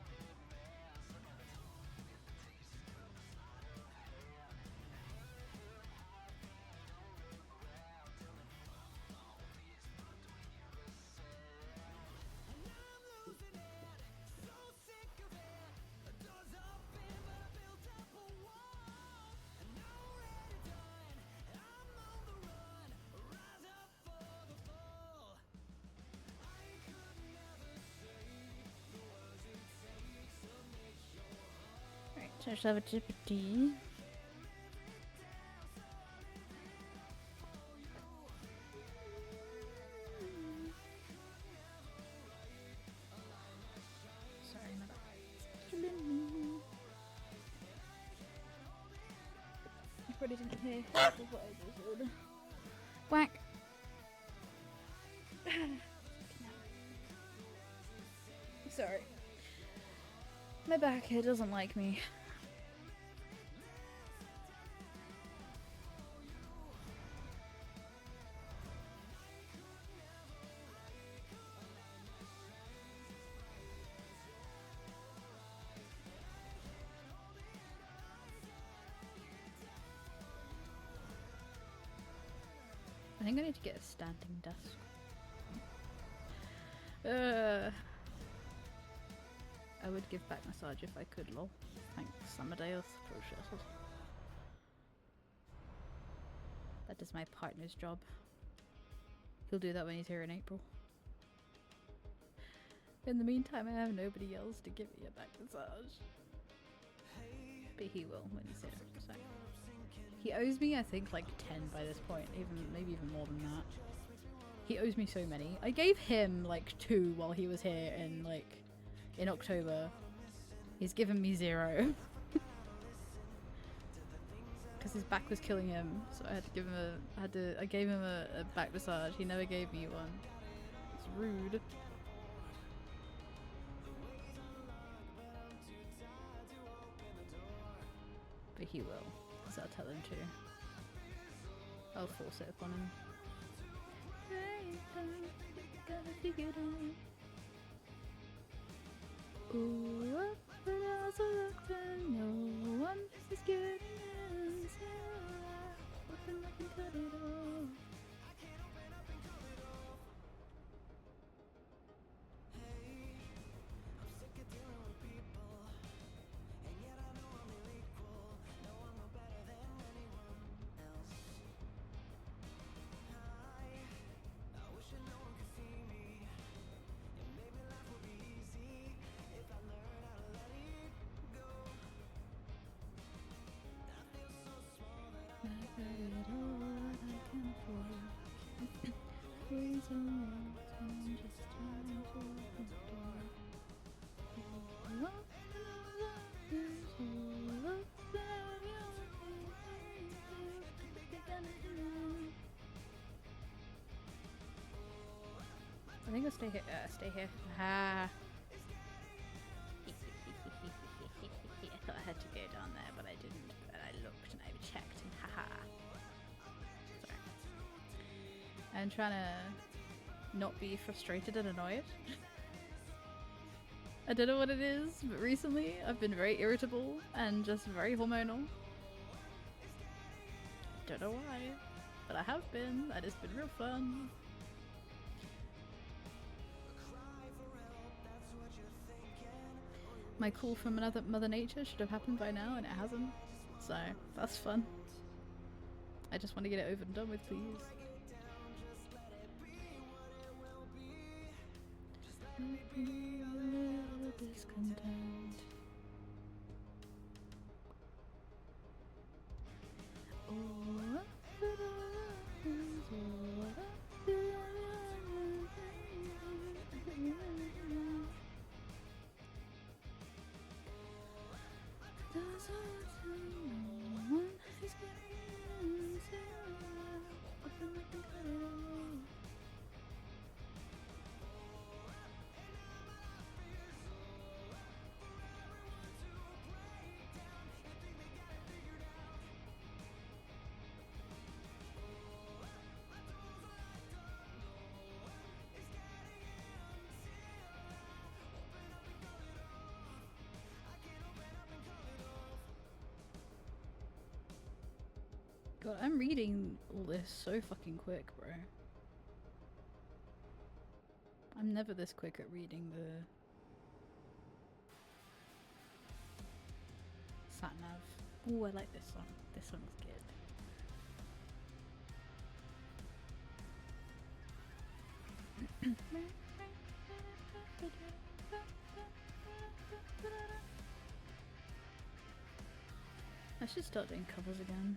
Alright, so I just have a GPT. Sorry, my back. Killing me. I probably didn't hear half of what I just heard. Whack! Sorry. My back here doesn't like me. I think I need to get a standing desk. I would give back massage if I could, lol. Thanks, Amadeus. Appreciated. That is my partner's job. He'll do that when he's here in April. In the meantime, I have nobody else to give me a back massage. But he will when he's here, so. He owes me, I think, like 10 by this point, maybe even more than that. He owes me so many. I gave him like 2 while he was here in October. He's given me 0. Because his back was killing him, so I had to give him I gave him a back massage. He never gave me one. It's rude. But he will, because I'll tell him to. I'll force it upon him. Ooh, but also look and no one is good enough. Open up and cut it off. I think I'll stay here. Stay here. Ah. I thought I had to go down there, but I didn't. And I looked and I checked and haha. Sorry. I'm trying to not be frustrated and annoyed. I don't know what it is, but recently I've been very irritable and just very hormonal. Don't know why, but I have been, and it's been real fun. My call from another Mother Nature should have happened by now, and it hasn't. So, that's fun. I just want to get it over and done with, please. Discontent. God, I'm reading all this so fucking quick, bro. I'm never this quick at reading the sat nav. Ooh, I like this song. This song's good. I should start doing covers again.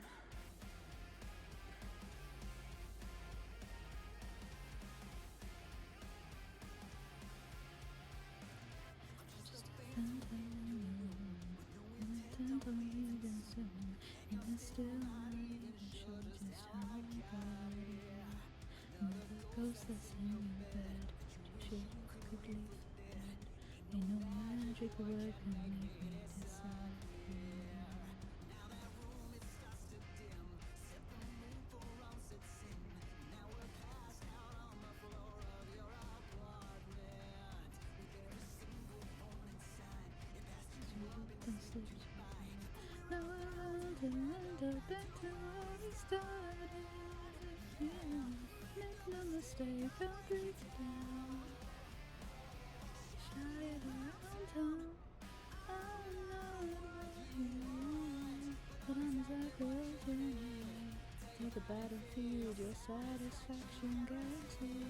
The battlefield, your satisfaction guaranteed.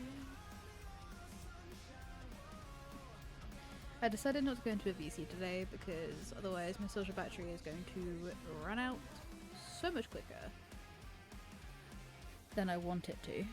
I decided not to go into a VC today because otherwise my social battery is going to run out so much quicker than I want it to.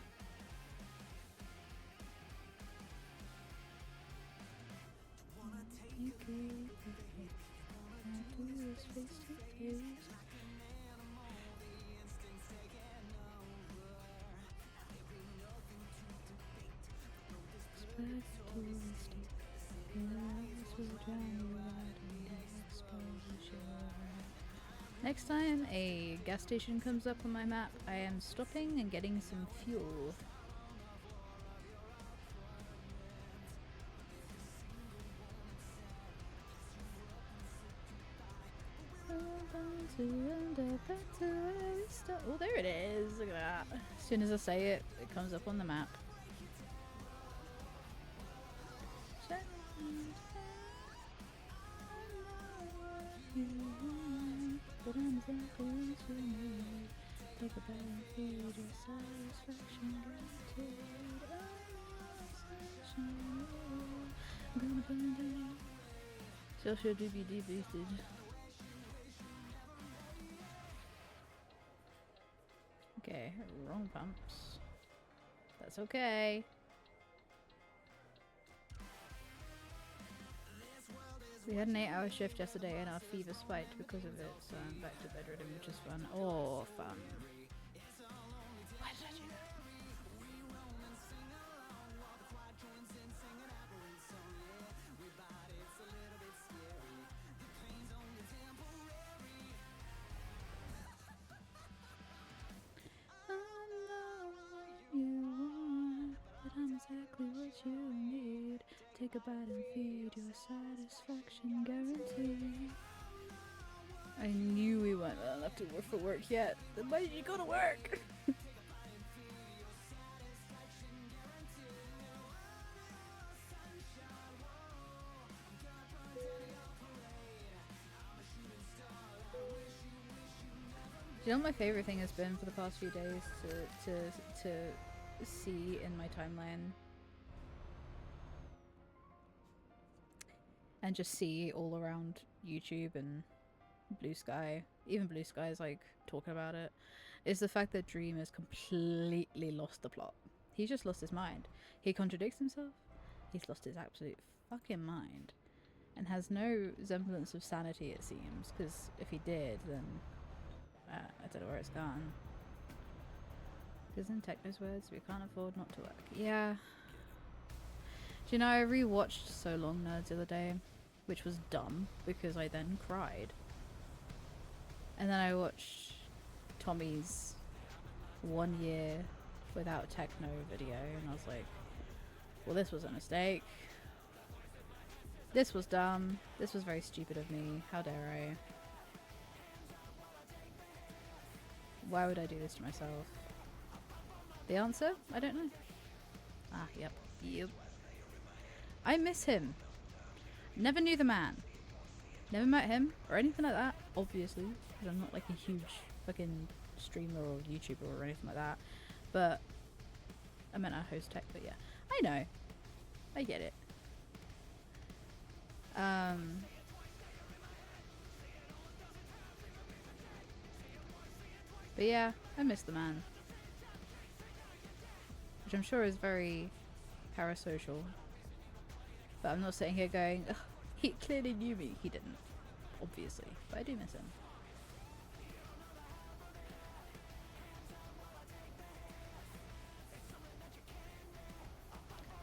Next time a gas station comes up on my map, I am stopping and getting some fuel. Oh, there it is. Look at that. As soon as I say it, it comes up on the map. Social DVD boosted. Okay, wrong pumps. That's okay. We had an 8-hour shift yesterday and our fever spiked because of it, so I'm back to bedridden, which is fun. Oh, fun. Why did I do that? take a bite and feed your satisfaction guarantee. I knew we weren't well enough to work for work yet. Then why did you go to work? Do you know what my favorite thing has been for the past few days to see in my timeline? And just see all around YouTube and Blue Sky, even Blue Sky is like talking about it, is the fact that Dream has completely lost the plot. He's just lost his mind. He contradicts himself. He's lost his absolute fucking mind. And has no semblance of sanity, it seems, because if he did, then I don't know where it's gone. Because in Techno's words, we can't afford not to work. Yeah. Do you know, I rewatched So Long Nerds the other day, which was dumb, because I then cried. And then I watched Tommy's 1 year without techno video, and I was like, well, this was a mistake. This was dumb. This was very stupid of me. How dare I? Why would I do this to myself? The answer? I don't know. Ah, yep. Yep. I miss him. Never knew the man. Never met him or anything like that, obviously, because I'm not like a huge fucking streamer or YouTuber or anything like that. But I meant I host tech, but yeah. I know. I get it. But yeah, I miss the man. Which I'm sure is very parasocial. But I'm not sitting here going, ugh, he clearly knew me. He didn't, obviously. But I do miss him.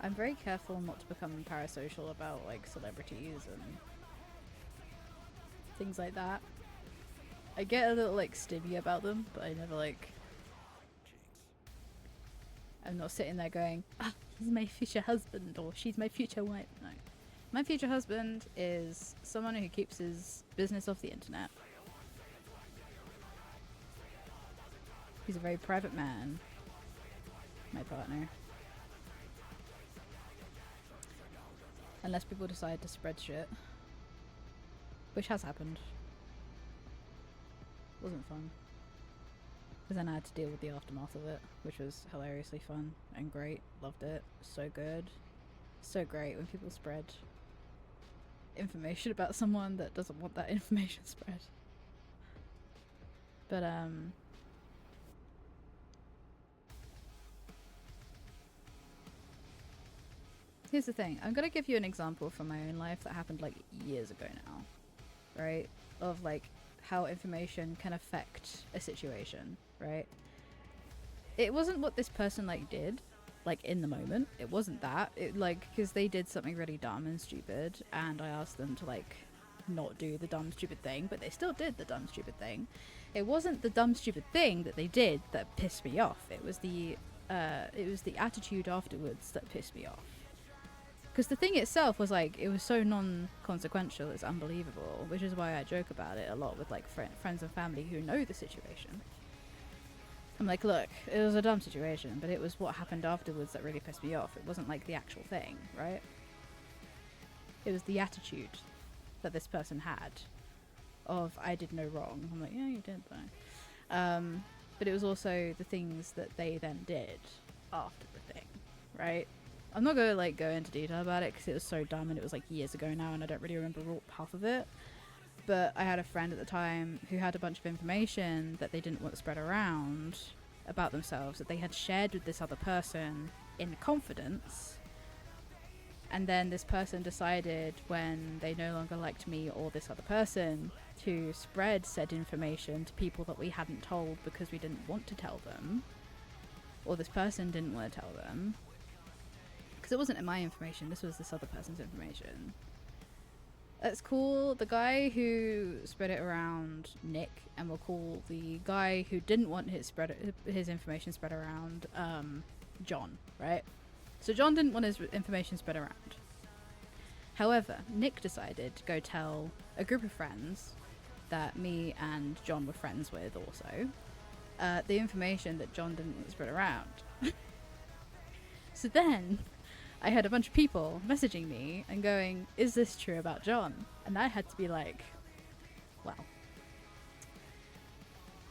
I'm very careful not to become parasocial about like celebrities and things like that. I get a little like stimmy about them, but I never like... I'm not sitting there going, ah, he's my future husband or she's my future wife. No. My future husband is someone who keeps his business off the internet. He's a very private man. My partner. Unless people decide to spread shit. Which has happened. Wasn't fun. Because then I had to deal with the aftermath of it, which was hilariously fun and great. Loved it. So good. So great when people spread information about someone that doesn't want that information spread. But here's the thing. I'm gonna give you an example from my own life that happened like years ago now, right? Of like how information can affect a situation, right? It wasn't what this person like did, like in the moment. It wasn't that. It like, because they did something really dumb and stupid, and I asked them to like not do the dumb stupid thing, but they still did the dumb stupid thing. It wasn't the dumb stupid thing that they did that pissed me off. It was the attitude afterwards that pissed me off. Because the thing itself was like, it was so non-consequential, it's unbelievable, which is why I joke about it a lot with like friends and family who know the situation. I'm like, look, it was a dumb situation, but it was what happened afterwards that really pissed me off. It wasn't like the actual thing, right? It was the attitude that this person had of, I did no wrong. I'm like, yeah, you did though. But it was also the things that they then did after the thing, right? I'm not going to like go into detail about it because it was so dumb and it was like years ago now and I don't really remember half of it. But I had a friend at the time who had a bunch of information that they didn't want to spread around about themselves that they had shared with this other person in confidence. And then this person decided, when they no longer liked me or this other person, to spread said information to people that we hadn't told because we didn't want to tell them, or this person didn't want to tell them. Because it wasn't my information, this was this other person's information. That's cool. The guy who spread it around, Nick, and we'll call the guy who didn't want his information spread around, John, right? So John didn't want his information spread around. However, Nick decided to go tell a group of friends that me and John were friends with also, the information that John didn't spread around. So then I had a bunch of people messaging me and going, is this true about John? And I had to be like, well,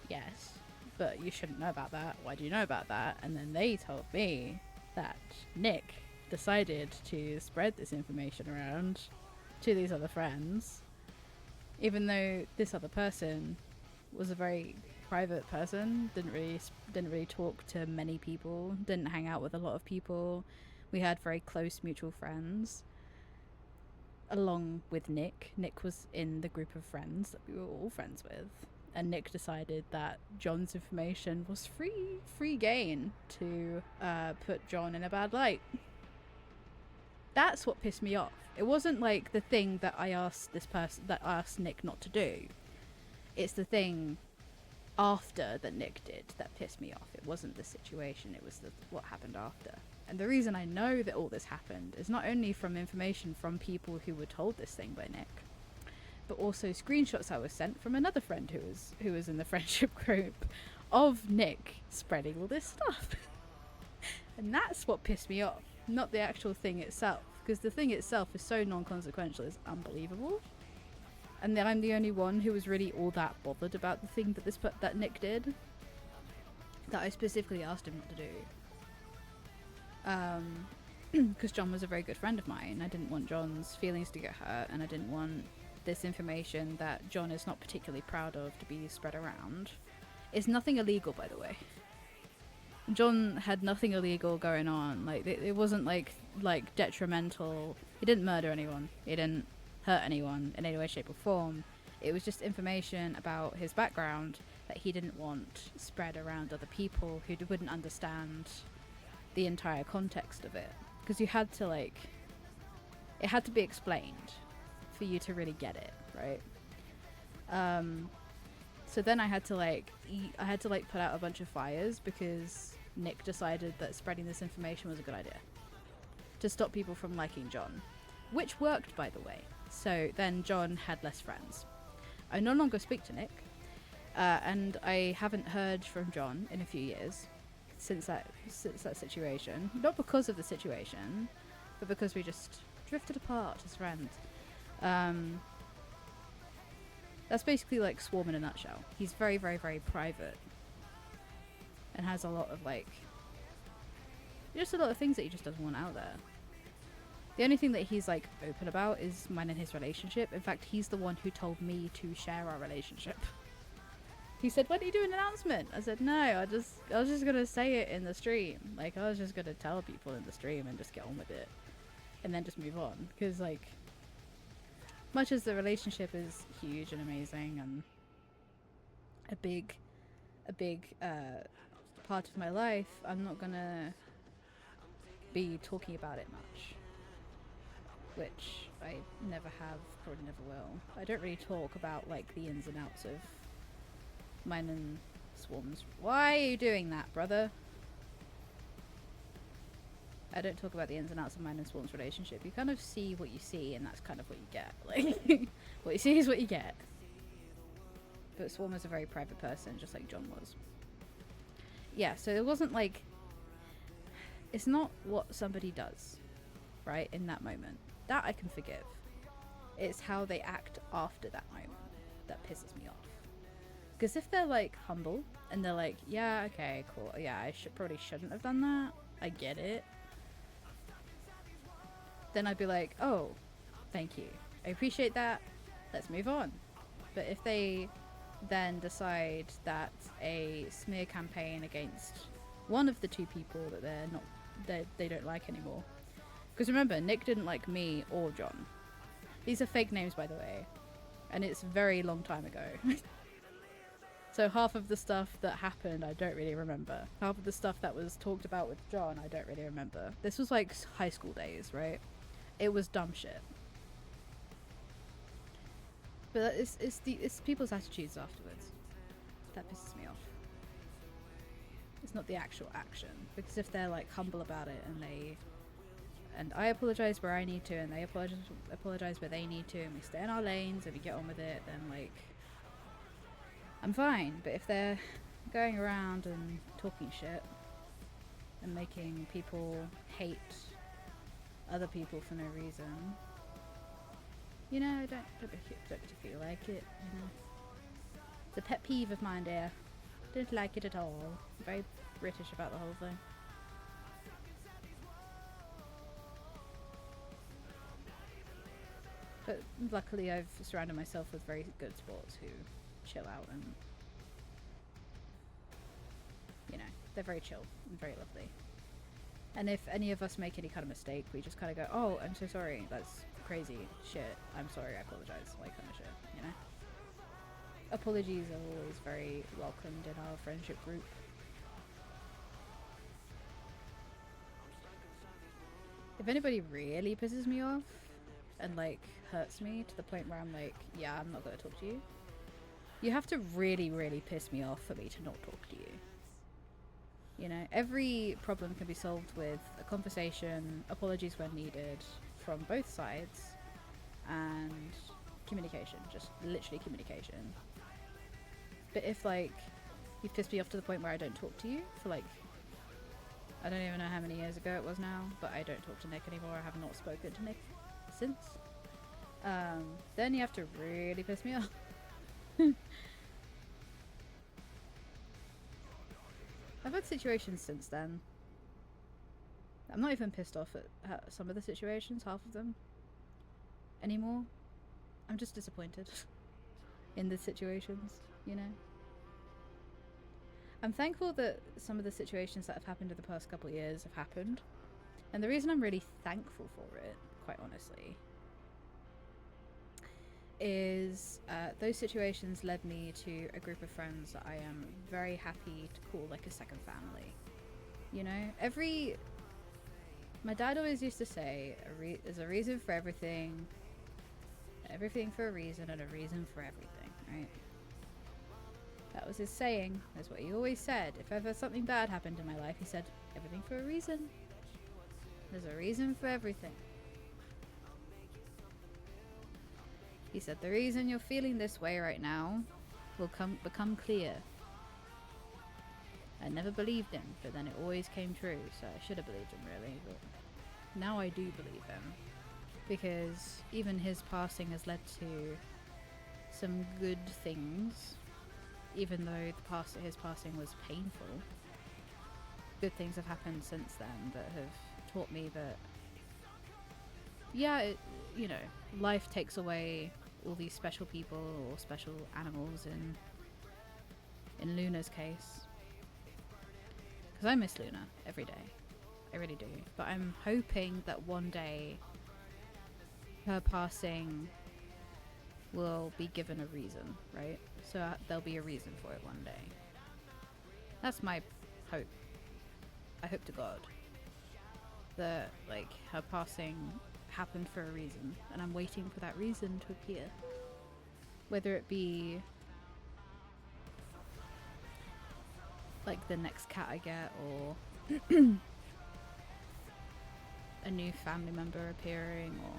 yes, but you shouldn't know about that. Why do you know about that? And then they told me that Nick decided to spread this information around to these other friends, even though this other person was a very private person, didn't really talk to many people, didn't hang out with a lot of people. We had very close mutual friends along with Nick. Nick was in the group of friends that we were all friends with, and Nick decided that John's information was free gain to put John in a bad light. That's what pissed me off. It wasn't like the thing that I asked Nick not to do. It's the thing after that Nick did that pissed me off. It wasn't the situation, it was what happened after. And the reason I know that all this happened is not only from information from people who were told this thing by Nick, but also screenshots I was sent from another friend who was in the friendship group of Nick spreading all this stuff. And that's what pissed me off, not the actual thing itself, because the thing itself is so non-consequential, it's unbelievable. And then I'm the only one who was really all that bothered about the thing that Nick did, that I specifically asked him not to do. Because John was a very good friend of mine. I didn't want John's feelings to get hurt, and I didn't want this information that John is not particularly proud of to be spread around. It's nothing illegal, by the way. John had nothing illegal going on. Like, it wasn't like detrimental. He didn't murder anyone. He didn't hurt anyone in any way, shape, or form. It was just information about his background that he didn't want spread around other people who wouldn't understand the entire context of it. Because you had to, like, it had to be explained for you to really get it, right? So then I had to put out a bunch of fires because Nick decided that spreading this information was a good idea to stop people from liking John, which worked, by the way. So then John had less friends. I no longer speak to Nick, and I haven't heard from John in a few years since that situation. Not because of the situation, but because we just drifted apart as friends. That's basically like Swarm in a nutshell. He's very, very, very private and has a lot of just a lot of things that he just doesn't want out there. The only thing that he's like open about is mine and his relationship. In fact, he's the one who told me to share our relationship. He said, "Why don't you do an announcement?" I said, "No, I was just gonna say it in the stream. Like, I was just gonna tell people in the stream and just get on with it, and then just move on." Because like, much as the relationship is huge and amazing and a big part of my life, I'm not gonna be talking about it much. Which I never have, probably never will. I don't really talk about like the ins and outs of mine and Swarm's. Why are you doing that, brother? I don't talk about the ins and outs of mine and Swarm's relationship. You kind of see what you see, and that's kind of what you get. Like, what you see is what you get. But Swarm is a very private person, just like John was. Yeah, so it wasn't like... It's not what somebody does, right, in that moment. That I can forgive. It's how they act after that moment that pisses me off. Because if they're like humble and they're like, yeah, okay, cool, yeah, I probably shouldn't have done that, I get it, then I'd be like, oh, thank you, I appreciate that, let's move on. But if they then decide that a smear campaign against one of the two people that they don't like anymore, because remember, Nick didn't like me or John. These are fake names, by the way, and it's a very long time ago. So half of the stuff that happened I don't really remember. Half of the stuff that was talked about with John I don't really remember. This was like high school days, right? It was dumb shit. But it's people's attitudes afterwards that pisses me off. It's not the actual action, because if they're like humble about it and they And I apologize where I need to, and they apologize where they need to, and we stay in our lanes and we get on with it, then like I'm fine. But if they're going around and talking shit and making people hate other people for no reason, you know, don't feel like it, you know. It's a pet peeve of mine, dear. Don't like it at all. I'm very British about the whole thing. But luckily I've surrounded myself with very good sports who chill out and, you know, they're very chill and very lovely. And if any of us make any kind of mistake, we just kind of go, oh, I'm so sorry, that's crazy shit, I'm sorry, I apologize, like kind of shit, you know? Apologies are always very welcomed in our friendship group. If anybody really pisses me off and like hurts me to the point where I'm like, yeah, I'm not gonna talk to you, you have to really, really piss me off for me to not talk to you. You know, every problem can be solved with a conversation, apologies when needed from both sides, and communication, just literally communication. But if like you've pissed me off to the point where I don't talk to you for like, I don't even know how many years ago it was now, but I don't talk to Nick anymore, I have not spoken to Nick since, then you have to really piss me off. I've had situations since then. I'm not even pissed off at some of the situations, half of them, anymore. I'm just disappointed in the situations, you know? I'm thankful that some of the situations that have happened in the past couple of years have happened. And the reason I'm really thankful for it, quite honestly, is those situations led me to a group of friends that I am very happy to call like a second family. You know, my dad always used to say, there's a reason for everything, everything for a reason, and a reason for everything, right? That was his saying. That's what he always said. If ever something bad happened in my life, he said, everything for a reason. There's a reason for everything. He said, the reason you're feeling this way right now will become clear. I never believed him, but then it always came true, so I should have believed him really, but now I do believe him. Because even his passing has led to some good things, even though his passing was painful. Good things have happened since then that have taught me that, yeah, you know, life takes away all these special people or special animals in Luna's case. Because I miss Luna every day. I really do. But I'm hoping that one day her passing will be given a reason, right? So there'll be a reason for it one day. That's my hope. I hope to God that, like, her passing happened for a reason, and I'm waiting for that reason to appear. Whether it be like the next cat I get, or a new family member appearing, or,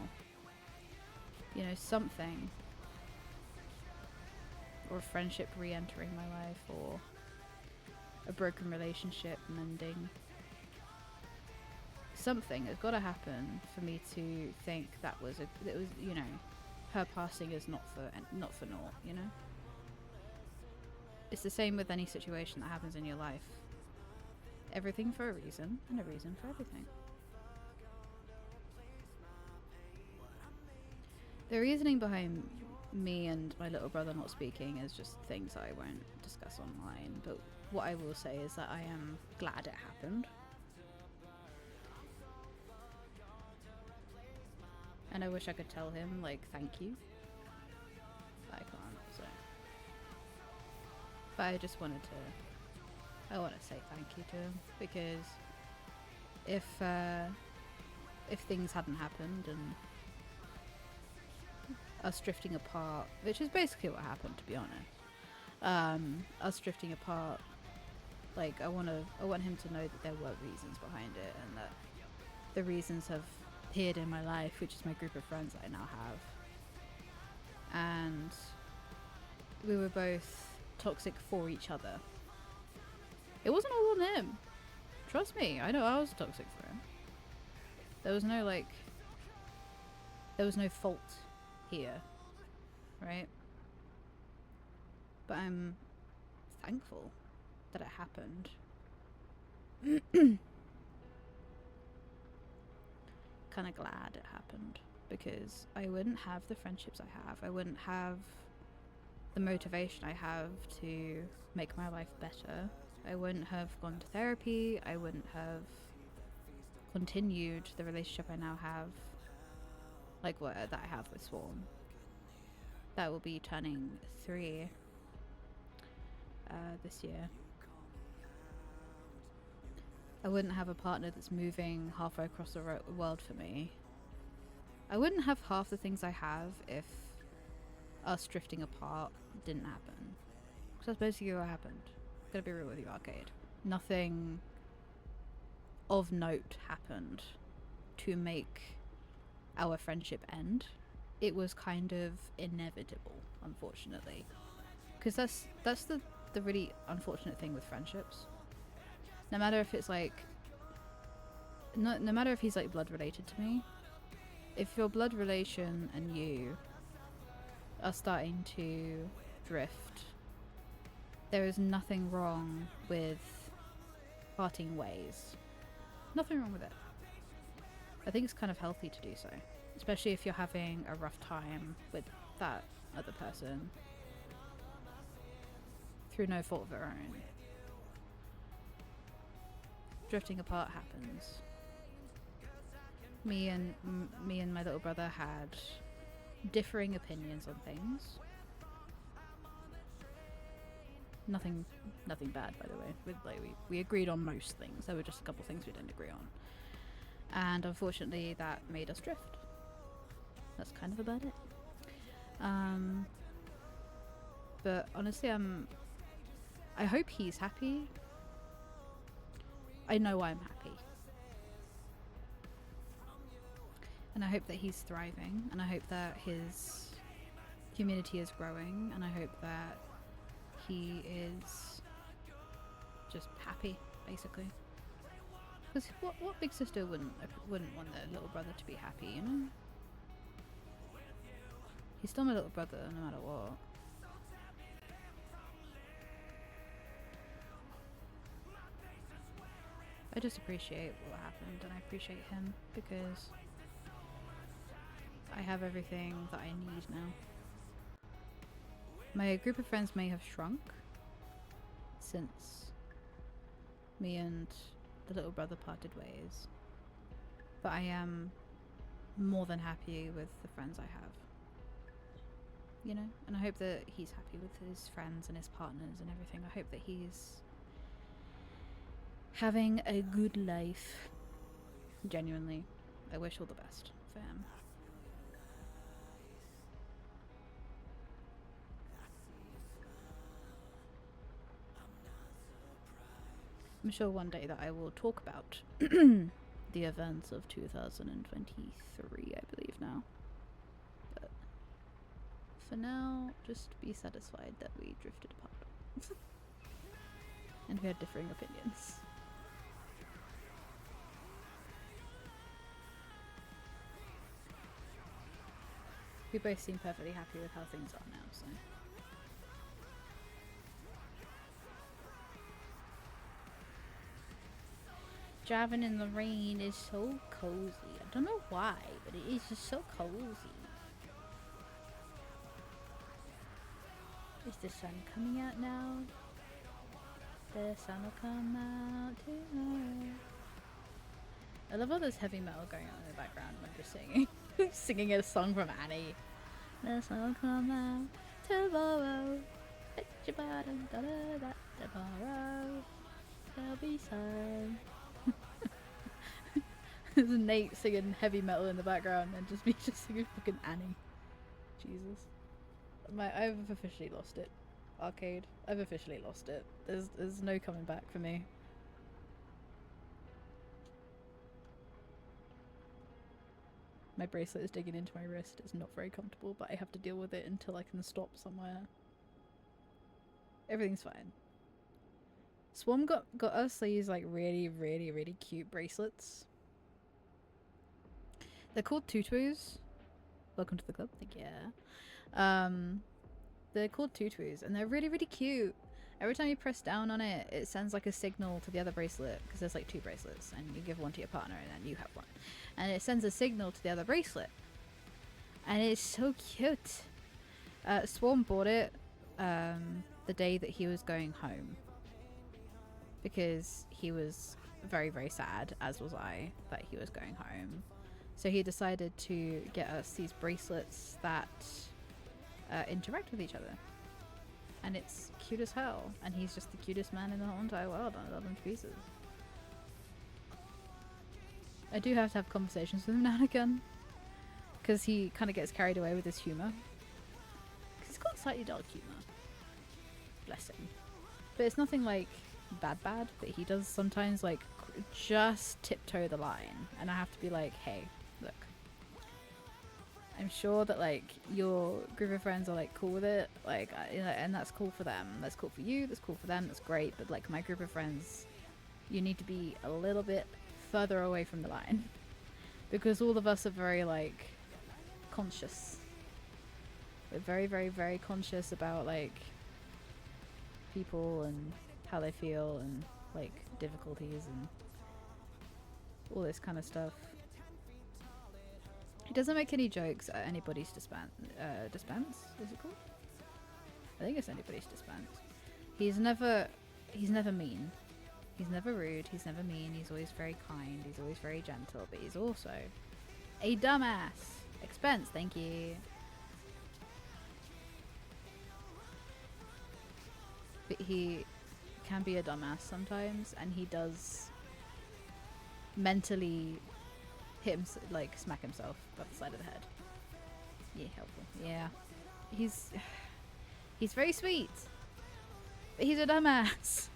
you know, something, or a friendship re-entering my life, or a broken relationship mending. Something has got to happen for me to think that was you know, her passing is not for naught, you know. It's the same with any situation that happens in your life. Everything for a reason, and a reason for everything. The reasoning behind me and my little brother not speaking is just things I won't discuss online, but what I will say is that I am glad it happened. And I wish I could tell him, like, thank you. But I can't, so. But I just wanted to, I want to say thank you to him, because if things hadn't happened and us drifting apart, which is basically what happened, to be honest, us drifting apart, like, I want him to know that there were reasons behind it, and that the reasons have appeared in my life, which is my group of friends that I now have. And we were both toxic for each other. It wasn't all on him. Trust me, I know I was toxic for him. There was no fault here, right? But I'm thankful that it happened. Kind of glad it happened, because I wouldn't have the friendships I have. I wouldn't have the motivation I have to make my life better. I wouldn't have gone to therapy. I wouldn't have continued the relationship I now have, like that I have with Swarm. That will be turning 3 this year. I wouldn't have a partner that's moving halfway across the world for me. I wouldn't have half the things I have if us drifting apart didn't happen. Because that's basically what happened. Gotta be real with you, Arcade. Nothing of note happened to make our friendship end. It was kind of inevitable, unfortunately. Because that's the really unfortunate thing with friendships. No matter if it's like, no matter if he's like blood related to me, if your blood relation and you are starting to drift, there is nothing wrong with parting ways. Nothing wrong with it. I think it's kind of healthy to do so, especially if you're having a rough time with that other person through no fault of their own. Drifting apart happens. Me and my little brother had differing opinions on things. Nothing bad, by the way. We agreed on most things. There were just a couple things we didn't agree on, and unfortunately, that made us drift. That's kind of about it. But honestly, I hope he's happy. I know I'm happy. And I hope that he's thriving, and I hope that his community is growing, and I hope that he is just happy, basically. Because what big sister wouldn't want their little brother to be happy, you know? He's still my little brother, no matter what. I just appreciate what happened, and I appreciate him because I have everything that I need now. My group of friends may have shrunk since me and the little brother parted ways, but I am more than happy with the friends I have. You know, and I hope that he's happy with his friends and his partners and everything. I hope that he's having a good life. Genuinely, I wish all the best for him. I'm sure one day that I will talk about the events of 2023, I believe now. But for now, just be satisfied that we drifted apart. And we had differing opinions. We both seem perfectly happy with how things are now, so. Driving in the rain is so cozy. I don't know why, but it is just so cozy. Is the sun coming out now? The sun will come out tomorrow. I love all this heavy metal going on in the background when I'm just singing. Singing a song from Annie. The sun will come out tomorrow. Hit your bottom, da-da-da, tomorrow. There'll be sun. There's Nate singing heavy metal in the background and just me just singing fucking Annie. Jesus. I've officially lost it. Arcade. I've officially lost it. There's no coming back for me. My bracelet is digging into my wrist. It's not very comfortable, but I have to deal with it until I can stop somewhere. Everything's fine. Swarm got us these like really cute bracelets. They're called tutus. Welcome to the club. Thank you. They're called tutus, and they're really cute. Every time you press down on it, it sends like a signal to the other bracelet, because there's like 2 bracelets, and you give one to your partner, and then you have one. And it sends a signal to the other bracelet. And it's so cute. Swarm bought it the day that he was going home, because he was very sad, as was I, that he was going home. So he decided to get us these bracelets that interact with each other. And it's cute as hell. And he's just the cutest man in the whole entire world. I love him to pieces. I do have to have conversations with him now and again, because he kind of gets carried away with his humour. Because he's got slightly dark humour. Bless him. But it's nothing like bad, but he does sometimes like just tiptoe the line. And I have to be like, hey, look. I'm sure that like your group of friends are like cool with it, like you know, and that's cool for them. That's cool for you. That's cool for them. That's great. But like my group of friends, you need to be a little bit further away from the line, because all of us are very like conscious. We're very conscious about like people and how they feel and like difficulties and all this kind of stuff. He doesn't make any jokes at anybody's dispense, is it called? I think it's anybody's dispense. He's never mean. He's never rude, he's never mean, he's always very kind, he's always very gentle, but he's also a dumbass. Expense, thank you. But he can be a dumbass sometimes, and he does mentally like smack himself above the side of the head. Yeah, helpful. Yeah. He's very sweet. But he's a dumbass.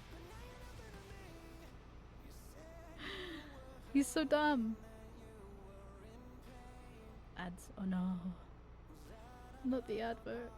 He's so dumb. Ads. Oh no. Not the advert.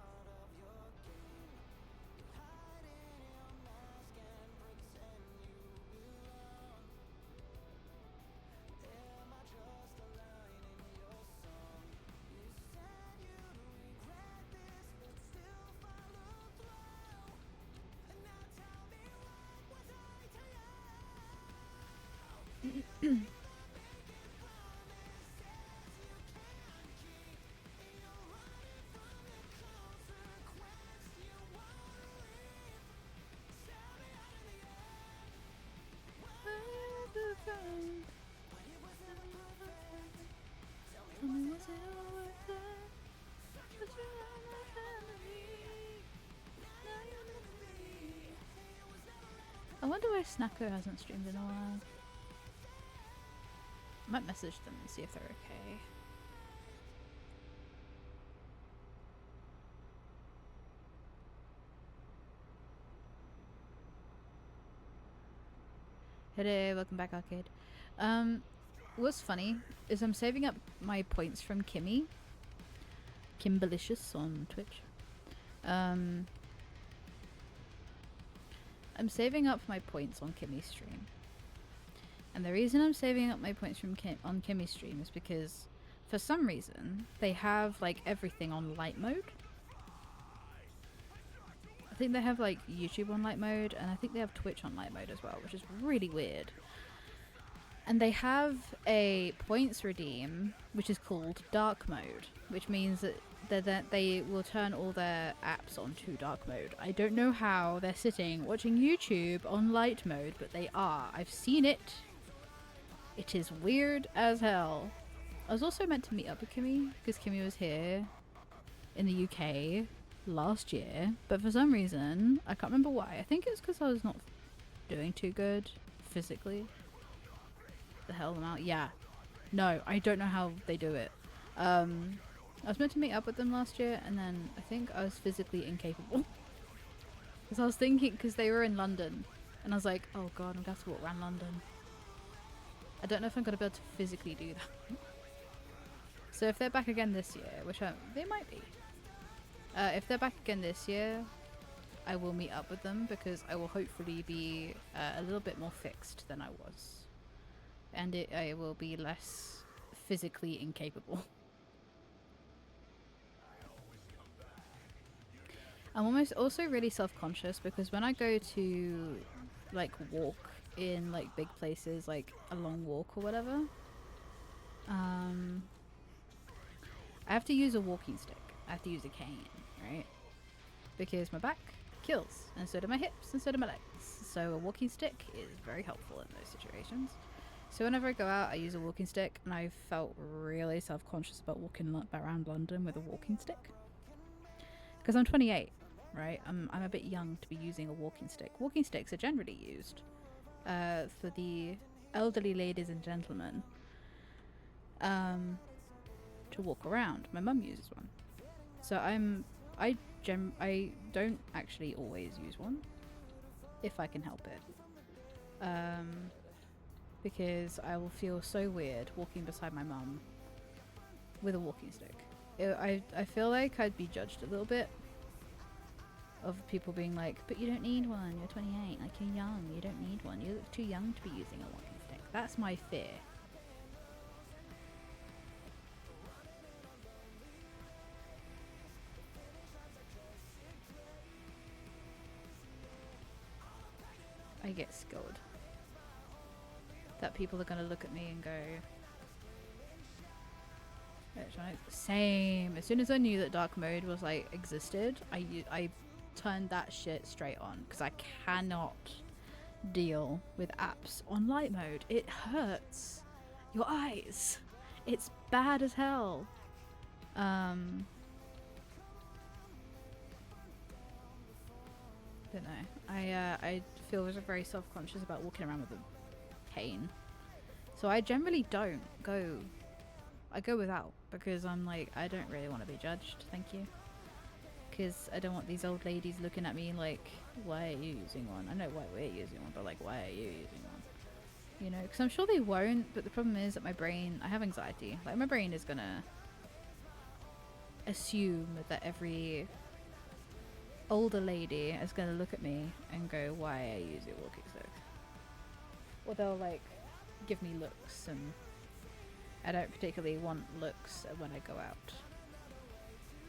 I wonder why Snacker hasn't streamed in a while. I might message them and see if they're okay. Hello, welcome back, Arcade. What's funny is I'm saving up my points from Kimmy. Kimbalicious on Twitch. I'm saving up my points on Kimmy's stream. And the reason I'm saving up my points from on Kimmy's stream is because for some reason they have like everything on light mode. I think they have like YouTube on light mode, and I think they have Twitch on light mode as well, which is really weird. And they have a points redeem which is called dark mode, which means that they will turn all their apps onto dark mode. I don't know how they're sitting watching YouTube on light mode, but they are. I've seen it. It is weird as hell. I was also meant to meet up with Kimmy, because Kimmy was here in the UK last year, but for some reason, I can't remember why. I think it was because I was not doing too good physically. The hell them out. Yeah. No, I don't know how they do it. I was meant to meet up with them last year, and then I think I was physically incapable. Because I was thinking, because they were in London, and I was like, oh god, I'm going to have to walk around London. I don't know if I'm going to be able to physically do that. So if they're back again this year, which they might be, if they're back again this year, I will meet up with them because I will hopefully be a little bit more fixed than I was, and I will be less physically incapable. I'm almost also really self-conscious because when I go to like walk in like big places, like a long walk or whatever, I have to use a walking stick. I have to use a cane, right? Because my back kills, and so do my hips, and so do my legs. So a walking stick is very helpful in those situations. So whenever I go out, I use a walking stick, and I felt really self-conscious about walking around London with a walking stick. Because I'm 28, right? I'm a bit young to be using a walking stick. Walking sticks are generally used for the elderly ladies and gentlemen to walk around. My mum uses one. So I don't actually always use one if I can help it. Because I will feel so weird walking beside my mum with a walking stick. I feel like I'd be judged a little bit of people being like, but you don't need one, you're 28, like you're young, you don't need one, you're too young to be using a walking stick. That's my fear. I get scared that people are gonna look at me and go, same. As soon as I knew that dark mode was like existed, I turned that shit straight on because I cannot deal with apps on light mode. It hurts your eyes. It's bad as hell. Don't know. I feel very self-conscious about walking around with a cane, so I generally don't go. I go without because I'm like, I don't really want to be judged, thank you. Because I don't want these old ladies looking at me like, why are you using one? I know why we're using one, but like, why are you using one? You know, because I'm sure they won't, but the problem is that my brain, I have anxiety. Like, my brain is gonna assume that every older lady is gonna look at me and go, why are you using a walking stick? Or they'll like give me looks, and I don't particularly want looks when I go out.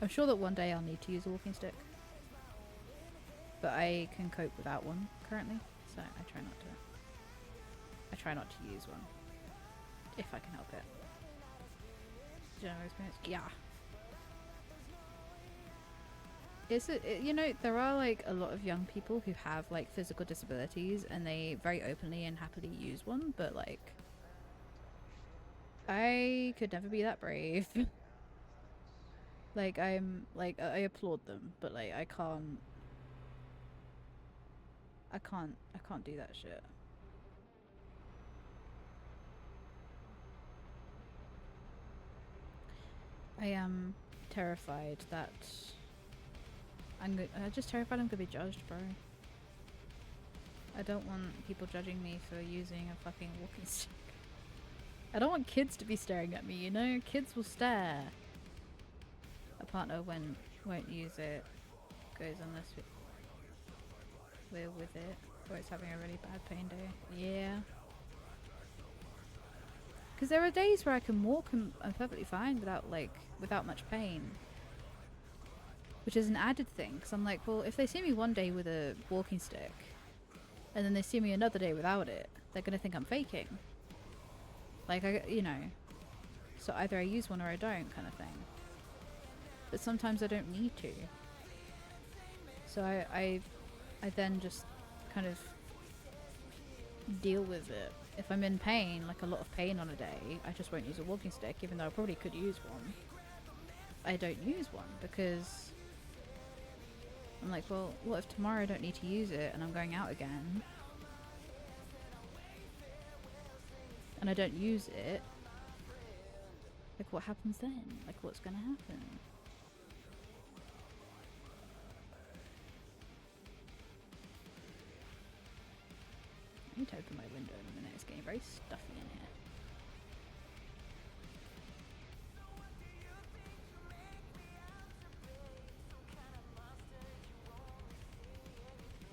I'm sure that one day I'll need to use a walking stick, but I can cope without one currently, so I try not to. I try not to use one if I can help it. General experience, yeah. You know, there are like a lot of young people who have like physical disabilities, and they very openly and happily use one, but like, I could never be that brave. Like, I'm like, I applaud them, but like, I can't do that shit. I am terrified that I'm just terrified I'm gonna be judged, bro. I don't want people judging me for using a fucking walking stick. I don't want kids to be staring at me, you know? Kids will stare. A partner won't use it. Goes unless we're with it. Or it's having a really bad pain day. Yeah. Because there are days where I can walk and I'm perfectly fine without much pain. Which is an added thing, because I'm like, well, if they see me one day with a walking stick, and then they see me another day without it, they're going to think I'm faking. Like, you know. So either I use one or I don't, kind of thing. But sometimes I don't need to. So I then just kind of deal with it. If I'm in pain, like a lot of pain on a day, I just won't use a walking stick, even though I probably could use one. I don't use one because I'm like, well, what if tomorrow I don't need to use it and I'm going out again and I don't use it? Like, what happens then? Like, what's gonna happen? I need to open my window in a minute. It's getting very stuffy in here.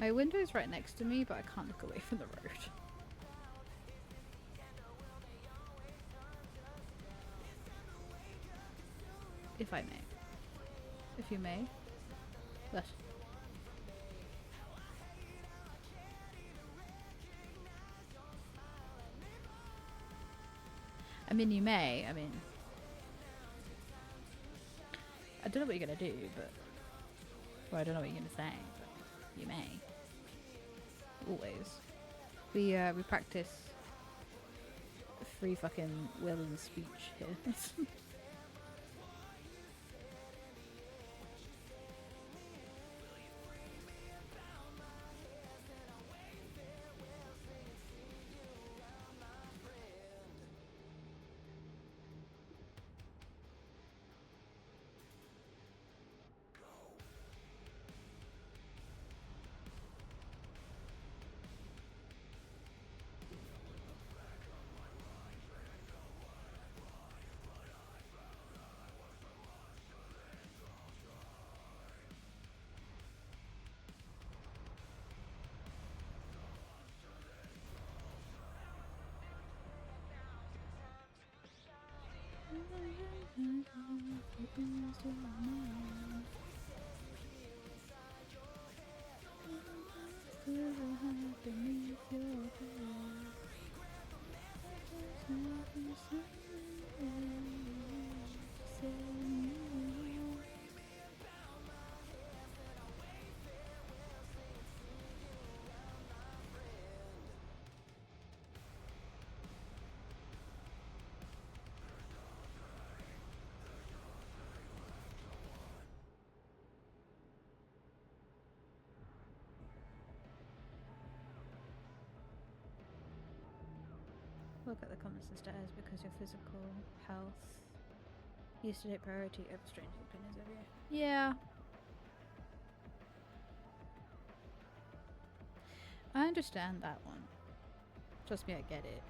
My window's right next to me, but I can't look away from the road. If I may. If you may. But I mean, you may. I mean, I don't know what you're gonna do, but well, I don't know what you're gonna say, but you may. Always. We practice free fucking will and speech here. Look at the comments and status because your physical health used to take priority over strange opinions over you. Yeah. I understand that one. Trust me, I get it.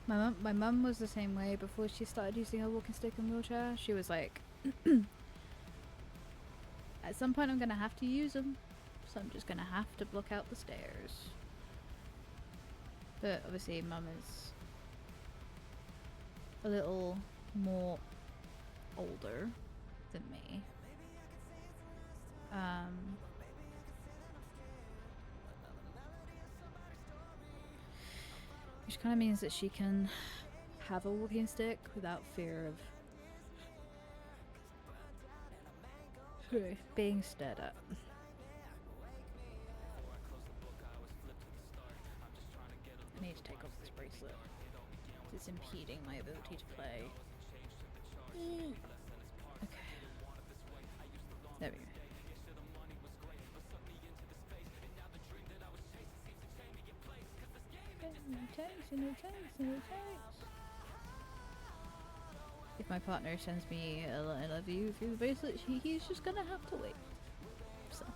My mum was the same way before she started using a walking stick and wheelchair. She was like, at some point I'm gonna have to use them, so I'm just gonna have to block out the stairs. But obviously mum is a little more older than me. Which kind of means that she can have a walking stick without fear of being stared at. I need to take off this bracelet. It's impeding my ability to play. Okay. There we go. If my partner sends me a I love you through the bracelet, he's just gonna have to wait. So.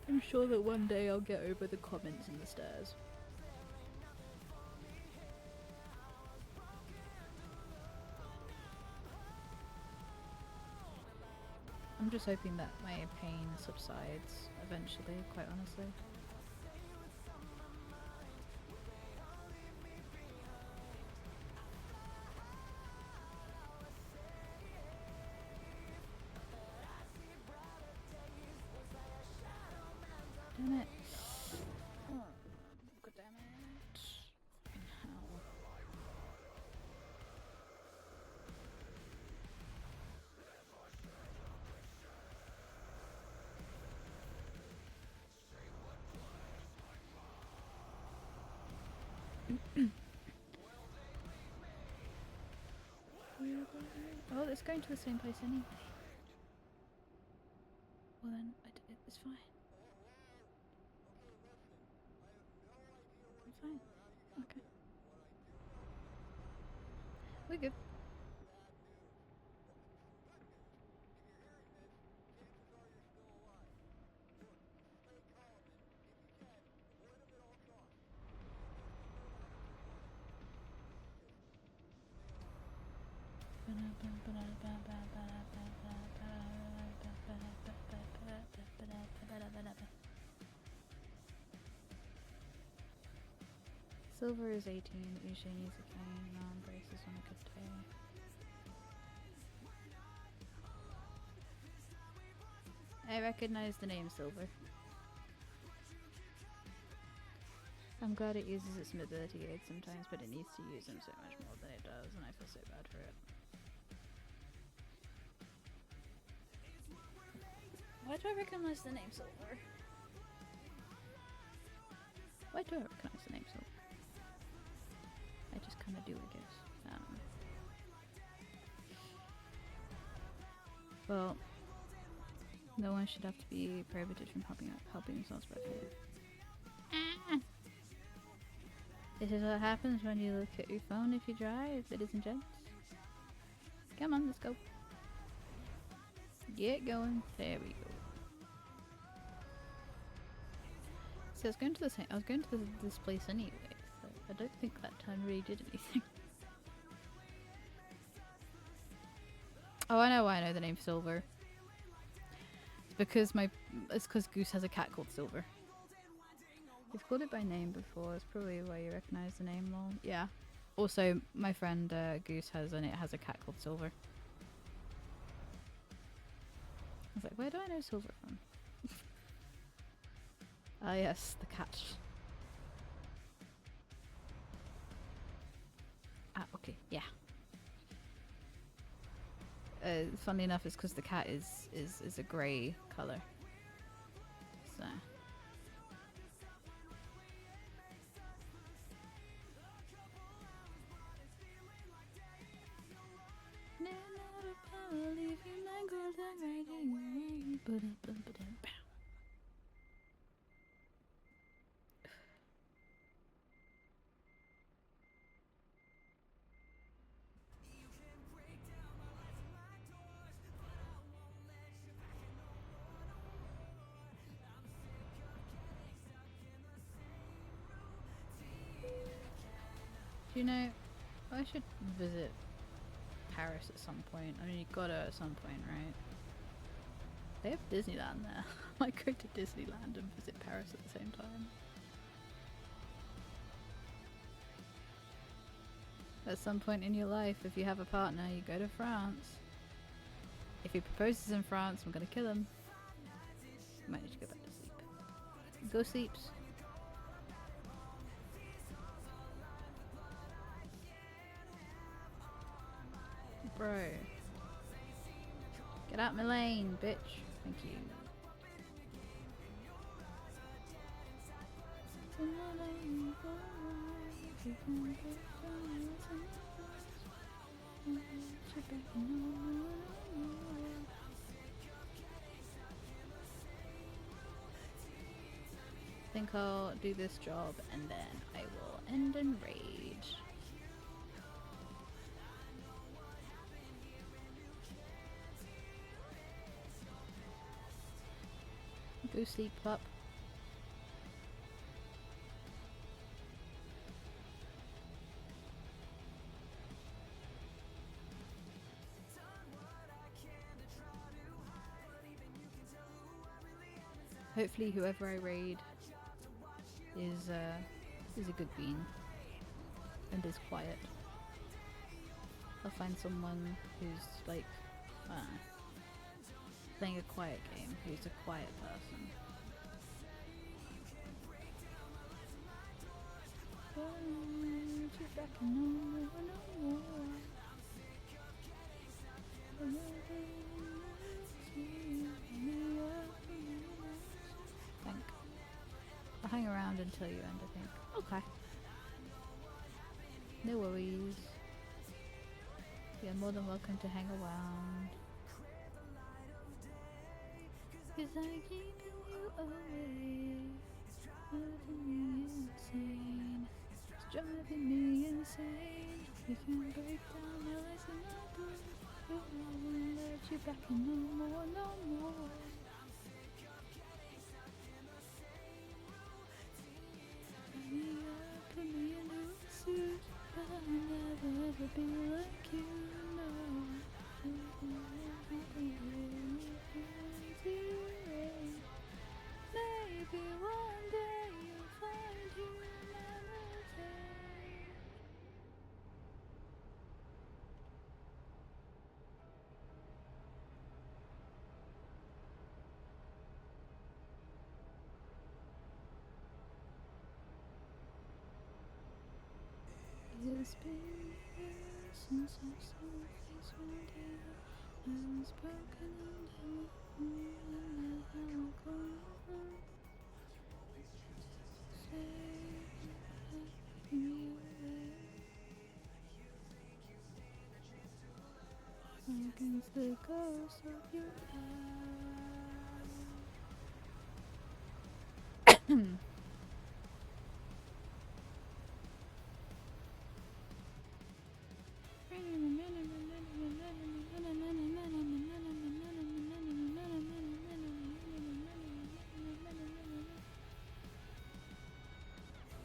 I'm sure that one day I'll get over the comments and the stares. I'm just hoping that my pain subsides eventually, quite honestly. Damn it. Oh, God damn it. Fucking hell. Oh, it's going to the same place anyway. Well then, it's fine. I'm fine. Okay. We're good. Silver is 18, usually needs a cane, non-braces on a good day. I recognize the name Silver. I'm glad it uses its mobility aids sometimes, but it needs to use them so much more than it does, and I feel so bad for it. Why do I recognize the name Silver? Why do I recognize the name Silver? I just kind of do, I guess. Well, no one should have to be prohibited from helping themselves by food. This is what happens when you look at your phone if you drive, ladies and gents. Come on, let's go. Get going. There we go. So I was going to this place anyway, so I don't think that time really did anything. Oh, I know why I know the name Silver. It's because Goose has a cat called Silver. You've called it by name before, that's probably why you recognize the name more. Yeah. Also, my friend Goose has a cat called Silver. I was like, where do I know Silver from? Ah yes, the cat. Ah, okay, yeah. Funnily enough, it's because the cat is a grey colour. So. Do you know, I should visit Paris at some point. I mean, you gotta at some point, right? They have Disneyland there. I might go to Disneyland and visit Paris at the same time. At some point in your life, if you have a partner, you go to France. If he proposes in France, I'm gonna kill him. You might need to go back to sleep. Go sleeps. Bro. Get out my lane, bitch. Thank you. I think I'll do this job and then I will end in rage. Go sleep, pup. Hopefully whoever I raid is a good bean and is quiet. I'll find someone who's like playing a quiet game, who's a quiet person. I'll hang around until you end, I think. Okay. No worries. You're more than welcome to hang around. Cause I keep you away. Driving me insane. It's driving me insane. You can break down my legs and my bones, but I won't let you back in no more, no more. Put me in a suit, but I'll never ever be like you, no. Maybe one day you'll find humanity. It's been years since I've seen your face around here. I was broken and alone, and now I'm going home. Take me away against the ghost of your past.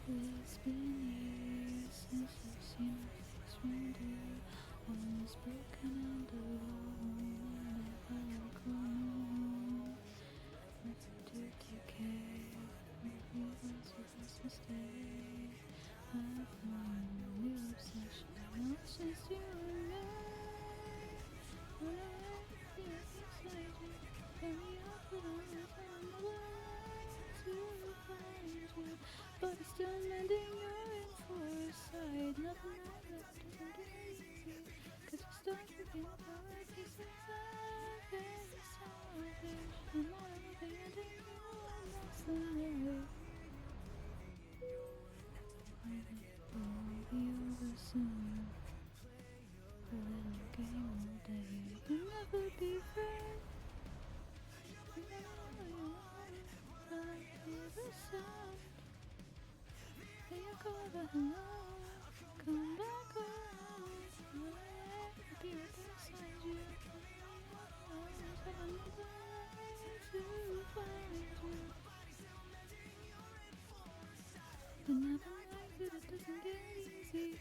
It's been years since I've seen a face round here. I was broken and alone, and now I'm gone. Nothing to take care of, maybe that's supposed to stay. I found a new obsession, not just you and me. When I let you beside you, carry on for the time to find you. But it's still mending your foresight. Nothing like that doesn't get easy. Cause you start thinking about pieces of very selfish. And I don't think I do you and that's the way. It'll be over soon. A little game all day. We'll never be friends. We never know you want. I hear the sound. Here you go, but hello. Come back around. I'll be right beside you. Always have another way to find you. But nothing like that, it doesn't get easy.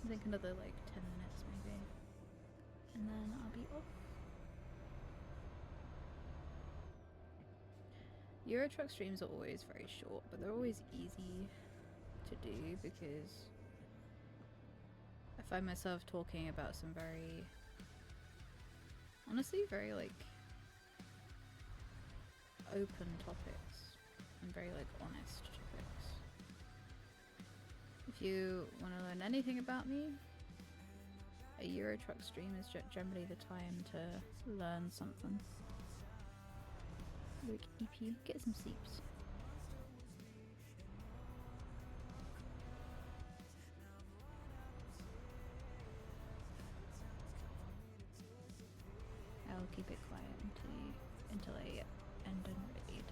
I think another like 10 minutes maybe. And then I'll be off. Euro truck streams are always very short, but they're always easy to do because I find myself talking about some very, honestly, very like open topics and very like honest topics. If you want to learn anything about me, a Euro truck stream is generally the time to learn something. Like EP, get some seeps. I'll keep it quiet until I end and read.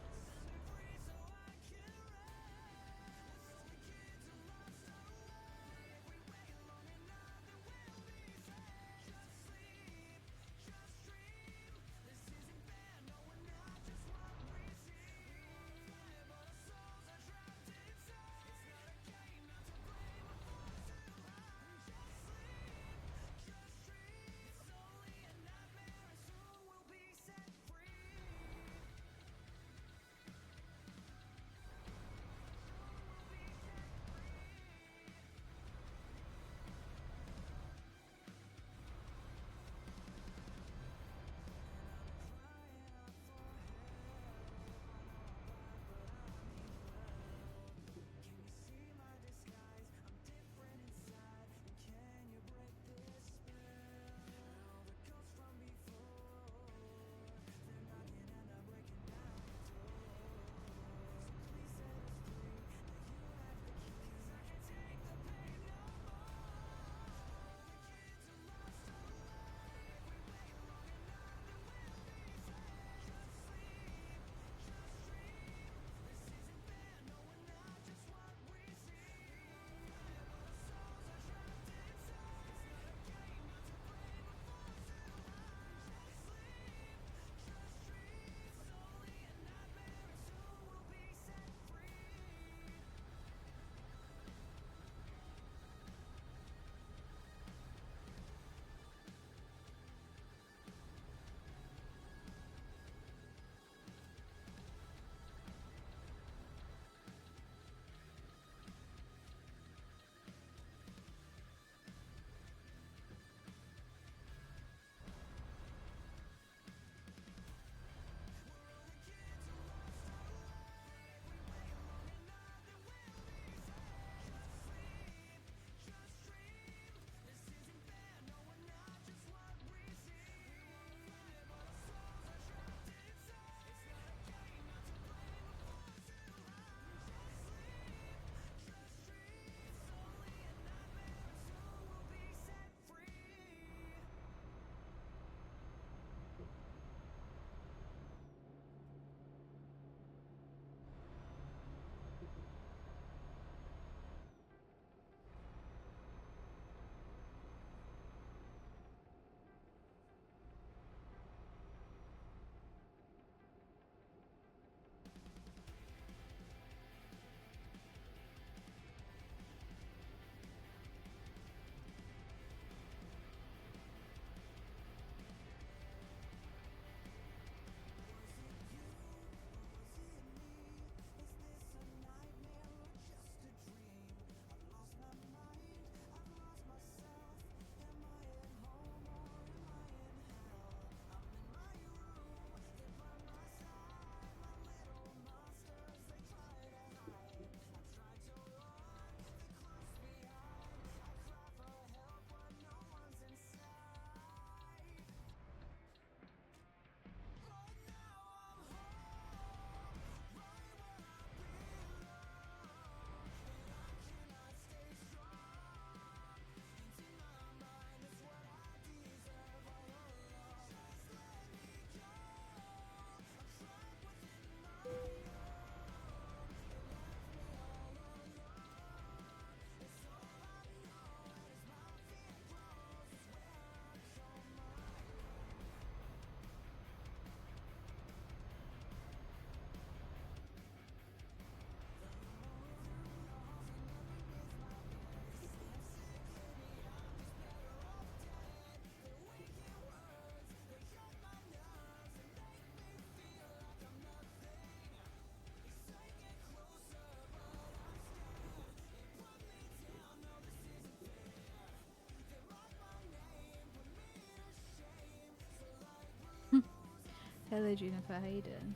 Hello, Juniper. How you doing?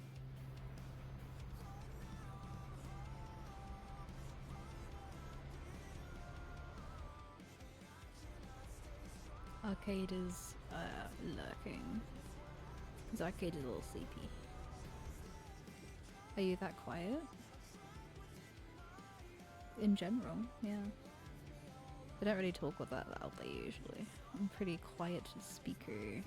Arcade is lurking. Because Arcade is a little sleepy. Are you that quiet? In general, yeah. I don't really talk with that loudly usually. I'm pretty quiet speaker.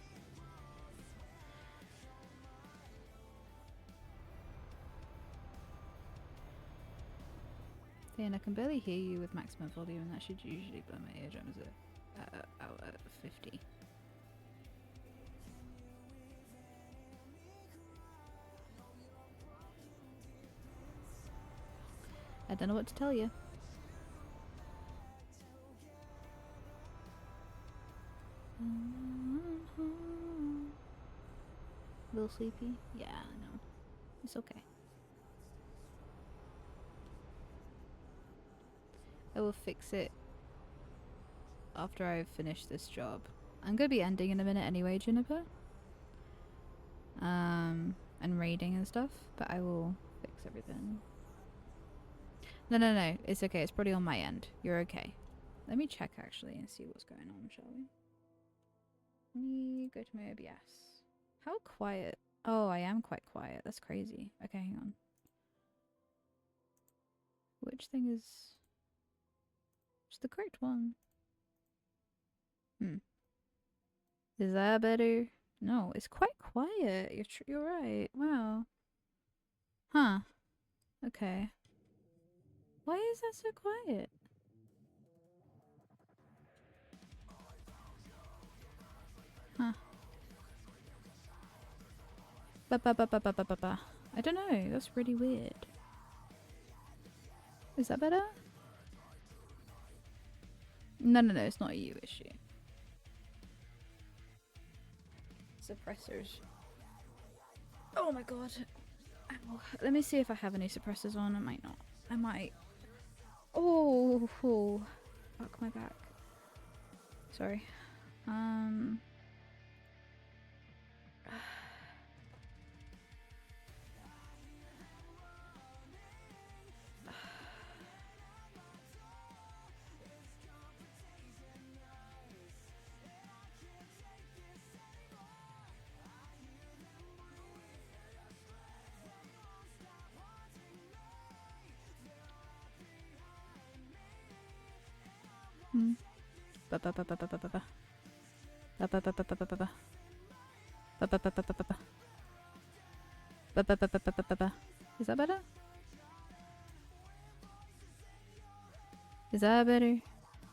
Thane, I can barely hear you with maximum volume, and that should usually blow my eardrums out at 50. I don't know what to tell you. A little sleepy? Yeah, I know. It's okay. I will fix it after I've finished this job. I'm gonna be ending in a minute anyway, Juniper. And raiding and stuff, but I will fix everything. No, it's okay. It's probably on my end. You're okay. Let me check actually and see what's going on, shall we? Let me go to my OBS. How quiet? Oh, I am quite quiet. That's crazy. Okay, hang on. Which thing is... It's the correct one. Is that better? No, it's quite quiet. You're right. Wow. Huh. Okay. Why is that so quiet? Huh. Ba. I don't know. That's really weird. Is that better? No, it's not a you issue. Suppressors. Oh my god. Ow. Let me see if I have any suppressors on. I might not. I might. Oh, fuck my back. Sorry. Is that better? Is that better?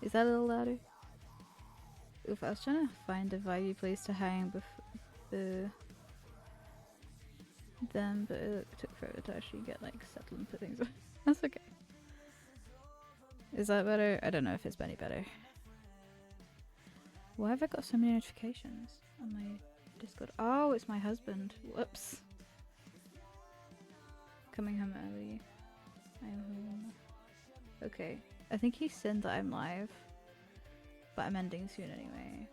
Is that a little louder? Oof, I was trying to find a vibey place to hang them, but it took forever to actually get like settled and put things away. That's okay. Is that better? I don't know if it's any better. Why have I got so many notifications on my Discord? Oh, it's my husband. Whoops. Coming home early. I'm home. Okay. I think he's seen that I'm live. But I'm ending soon anyway.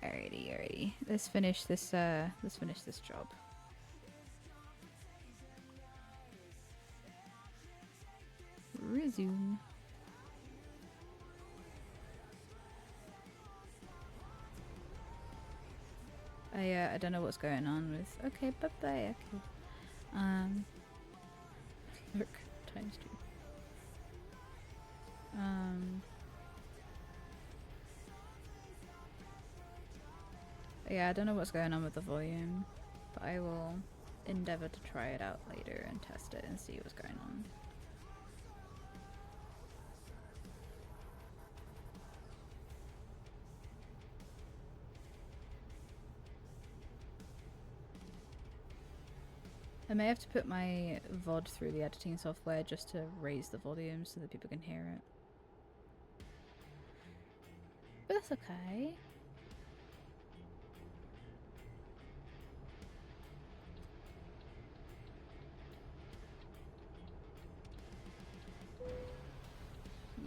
Okay. Alrighty. Let's finish this job. Resume. I don't know what's going on with. Okay, bye bye. Okay. Look, times 2. Yeah, I don't know what's going on with the volume, but I will endeavor to try it out later and test it and see what's going on. I may have to put my VOD through the editing software just to raise the volume so that people can hear it. But that's okay.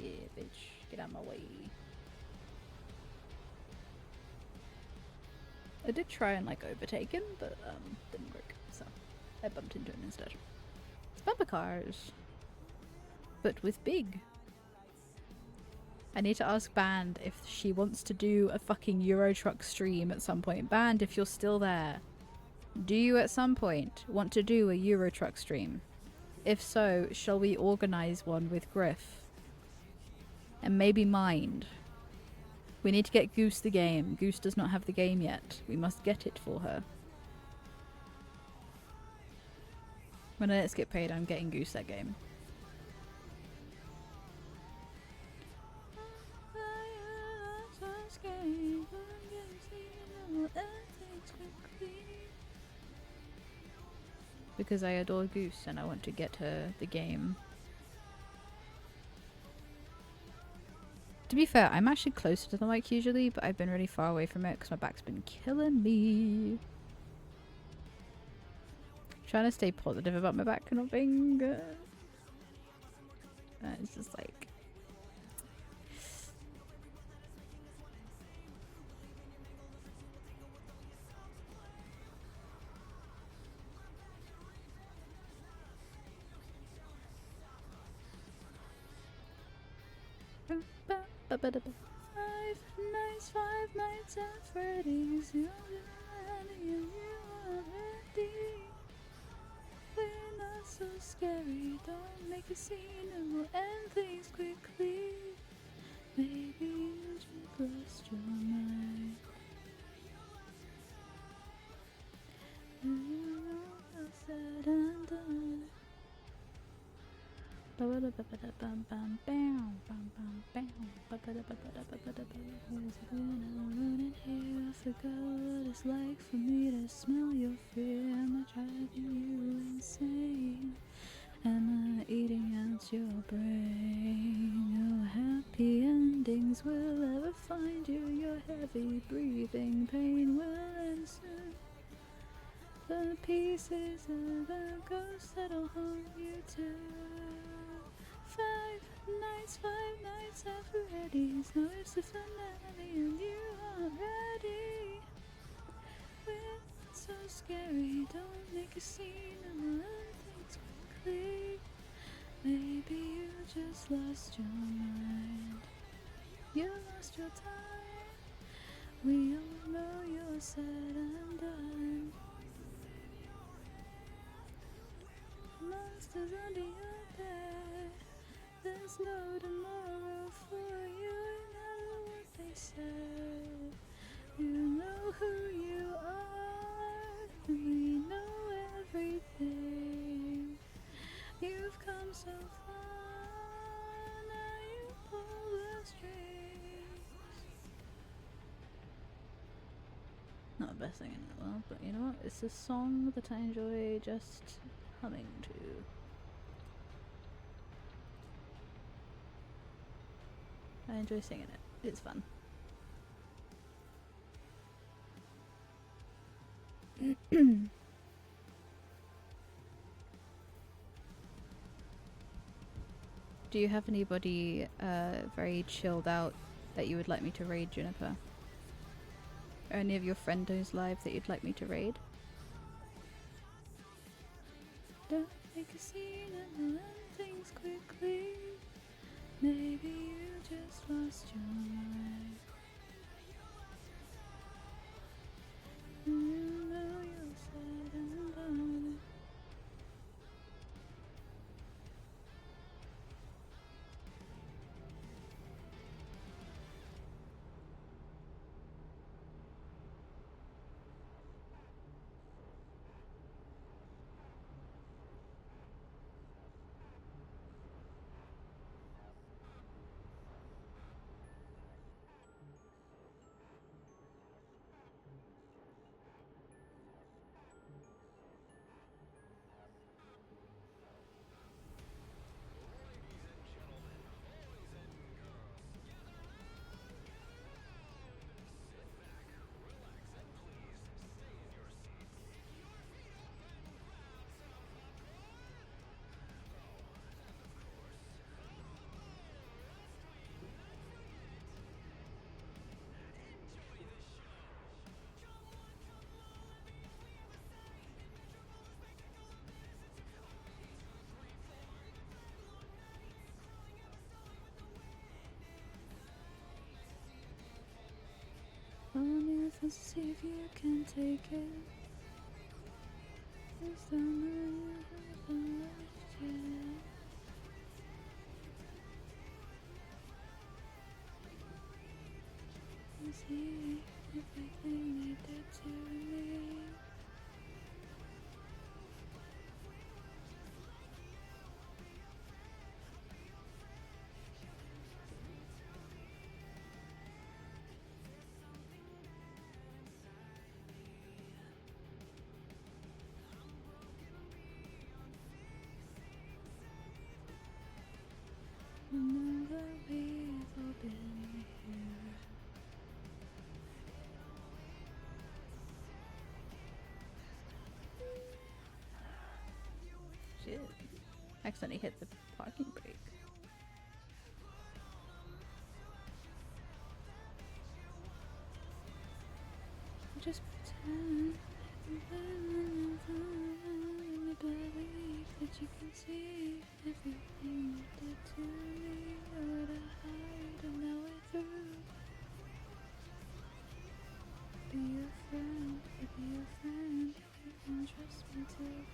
Yeah, bitch. Get out of my way. I did try and like overtake him, but didn't work, so I bumped into him instead. It's bumper cars, but with big. I need to ask Band if she wants to do a fucking Euro Truck stream at some point. Band, if you're still there, do you at some point want to do a Euro Truck stream? If so, shall we organise one with Griff? And maybe Mind. We need to get Goose the game. Goose does not have the game yet. We must get it for her. When I let's get paid, I'm getting Goose that game. Because I adore Goose and I want to get her the game. To be fair, I'm actually closer to the mic usually, but I've been really far away from it because my back's been killing me. Trying to stay positive about my back not being good. It's just like... Five nights at Freddy's. You're you already. We're not so scary. Don't make a scene and we'll end things quickly. Maybe you just lost your mind. You know all said and done. I forgot what it's like for me to smell your fear. Am I driving you insane? Am I eating out your brain? Your happy endings will ever find you. Your heavy breathing pain will end soon. The pieces of the ghost that'll haunt you too. Five nights at Freddy's. Now it's the finale and you aren't ready. We're so scary. Don't make a scene and we'll end things quickly. Maybe you just lost your mind. You lost your time. We all know you're said and done. Monsters under your bed. There's no tomorrow for you, no matter what they say. You know who you are, and we know everything. You've come so far, now you pull the strings. Not the best thing in the world, but you know what? It's a song that I enjoy just humming to. I enjoy singing it. It's fun. Do you have anybody very chilled out that you would like me to raid, Juniper? Or any of your friendos live that you'd like me to raid? Don't make a scene and learn things quickly. Maybe you just lost your mind. You know you're said and done. Only if I see if you can take it. It's the man you haven't left yet. You see everything they did to me. Accidentally hit the parking brake. Just pretend and believe that you can see everything you did to me. Or to hide and know it through. Be your friend, be your friend. You can trust me too.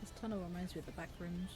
This tunnel reminds me of the back rooms.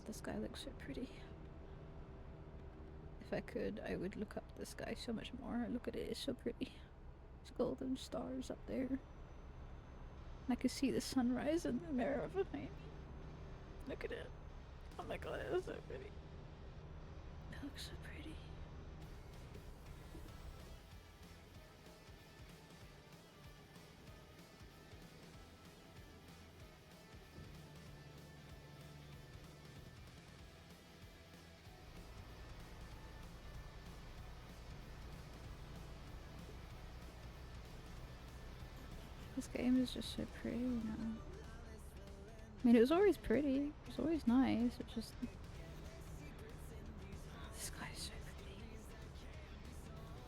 God, the sky looks so pretty. If I could, I would look up the sky so much more. Look at it, it's so pretty. It's golden stars up there. I could see the sunrise in the mirror behind me. Look at it. Oh my god, it was so pretty. It looks so pretty. This game is just so pretty now. I mean, it was always pretty. It was always nice. It's just... The sky's so pretty.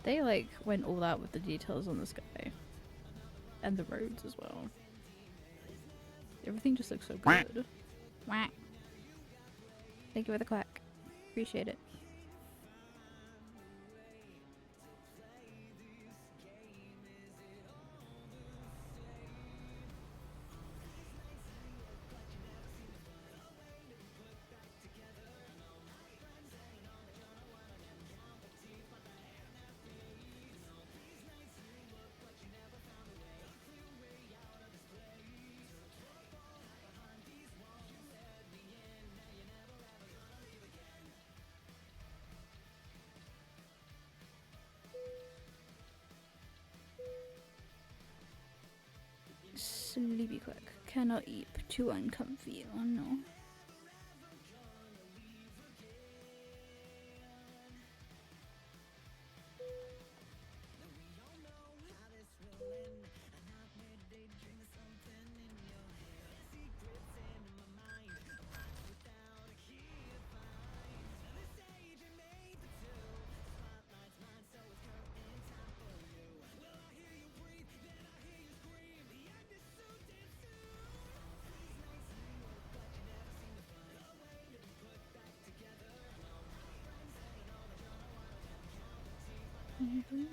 They, like, went all out with the details on the sky. And the roads as well. Everything just looks so good. Whack. Thank you for the quack. Appreciate it. Sleepy quick. Cannot eat. Too uncomfy. Oh no.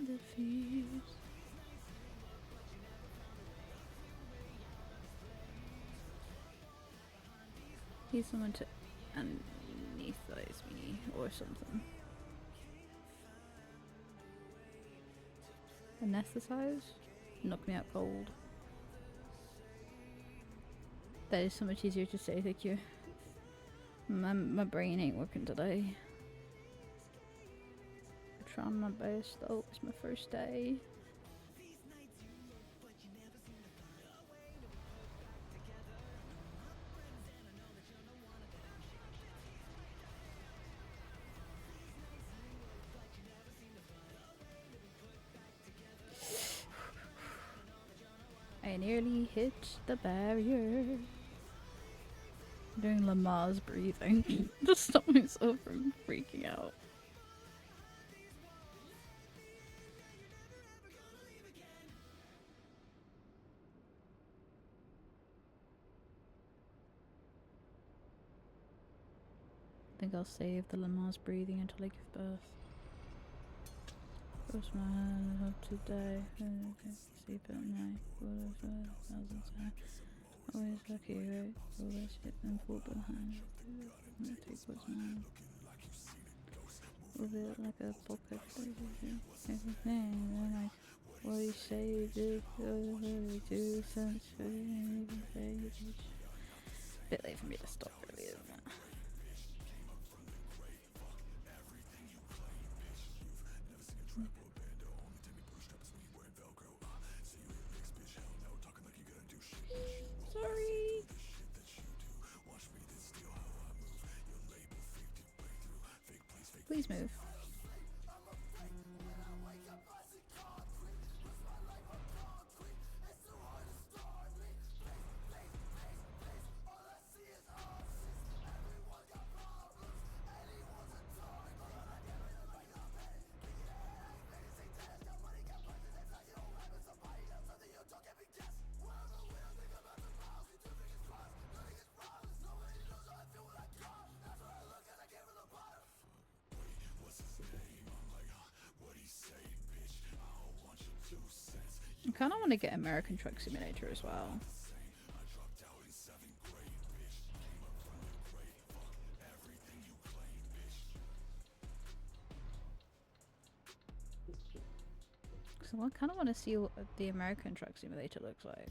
The fears. Need someone to anesthetize me or something. Anesthetize? Knock me out cold. That is so much easier to say, thank you. My brain ain't working today. I'm trying my best though, it's my first day. I nearly hit the barrier. I'm doing Lamar's breathing to stop myself from freaking out. I think I'll save the Lamar's breathing until I give birth. Cross my heart up today. Sleep at night. Thousands of times. Always lucky, right? Always hit and fall behind. Take what's mine. Move it like a pocket. Everything. Like what you say, did. Really 2 cents for even page. Bit late for me to stop, really, isn't it? Sorry. Please move. I kind of want to get American Truck Simulator as well. So I kind of want to see what the American Truck Simulator looks like.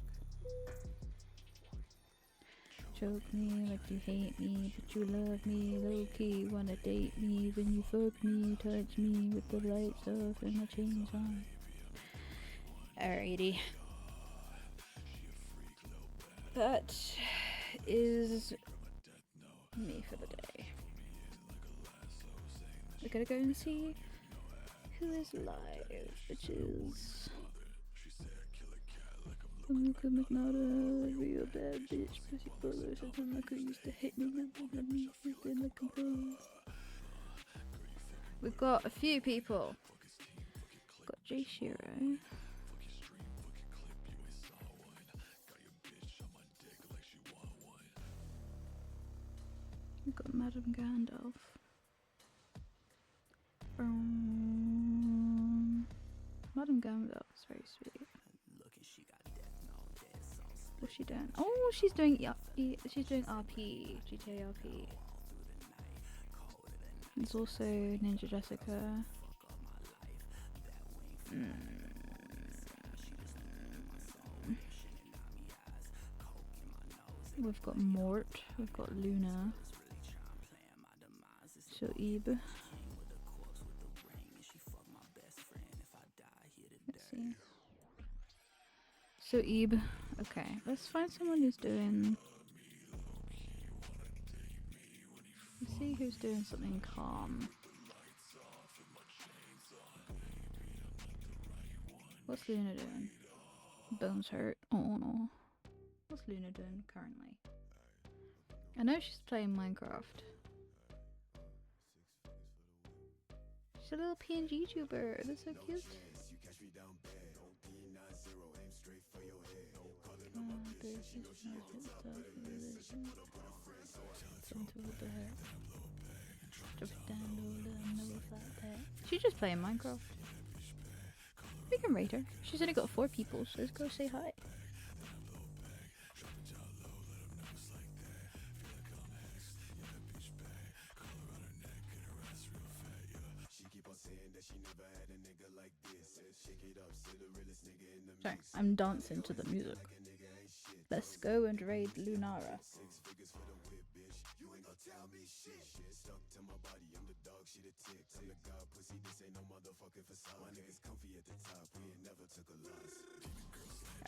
Choke me like you hate me, but you love me. Low key wanna date me, then you fuck me, touch me with the lights off and the chains on. Alrighty. That is me for the day. We're gonna go and see who is live, which is Luca McNaughta, real bad bitch, pussy puller, something like who used to hit me, let me then like compose. We've got a few people. We've got Jay Shiro. We've got Madame Gandalf. Madame Gandalf is very sweet. What's she doing? Oh, she's doing RP, GTA RP. There's also Ninja Jessica. We've got Mort. We've got Luna. Shoaib. Let's see. Shoaib. Okay, let's find someone who's doing. Let's see who's doing something calm. What's Luna doing? Bones hurt. Oh no. What's Luna doing currently? I know she's playing Minecraft. She's a little PNG tuber. That's so cute. She's just playing Minecraft. We can rate her. She's only got 4 people, so let's go say hi. Sorry, I'm dancing to the music. Let's go and raid Lunara.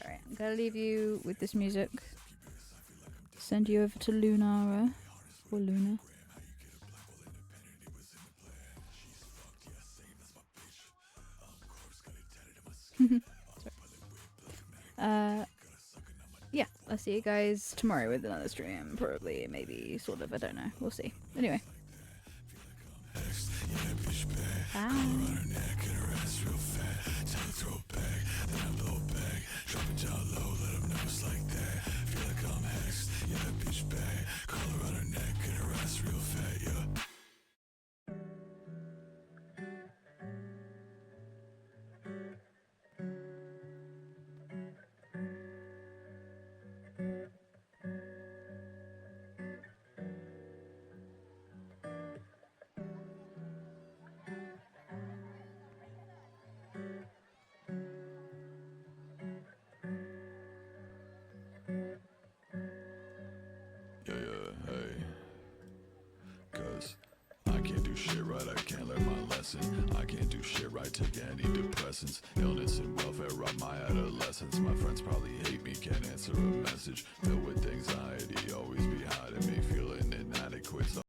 Alright, I'm gonna leave you with this music. Send you over to Lunara. Or Luna. Yeah, I'll see you guys tomorrow with another stream. Probably, maybe, sort of, I don't know. We'll see. Anyway. Bye. Yeah, hey. Cause I can't do shit right, I can't learn my lesson. I can't do shit right, take antidepressants. Illness and welfare robbed my adolescence. My friends probably hate me, can't answer a message. Filled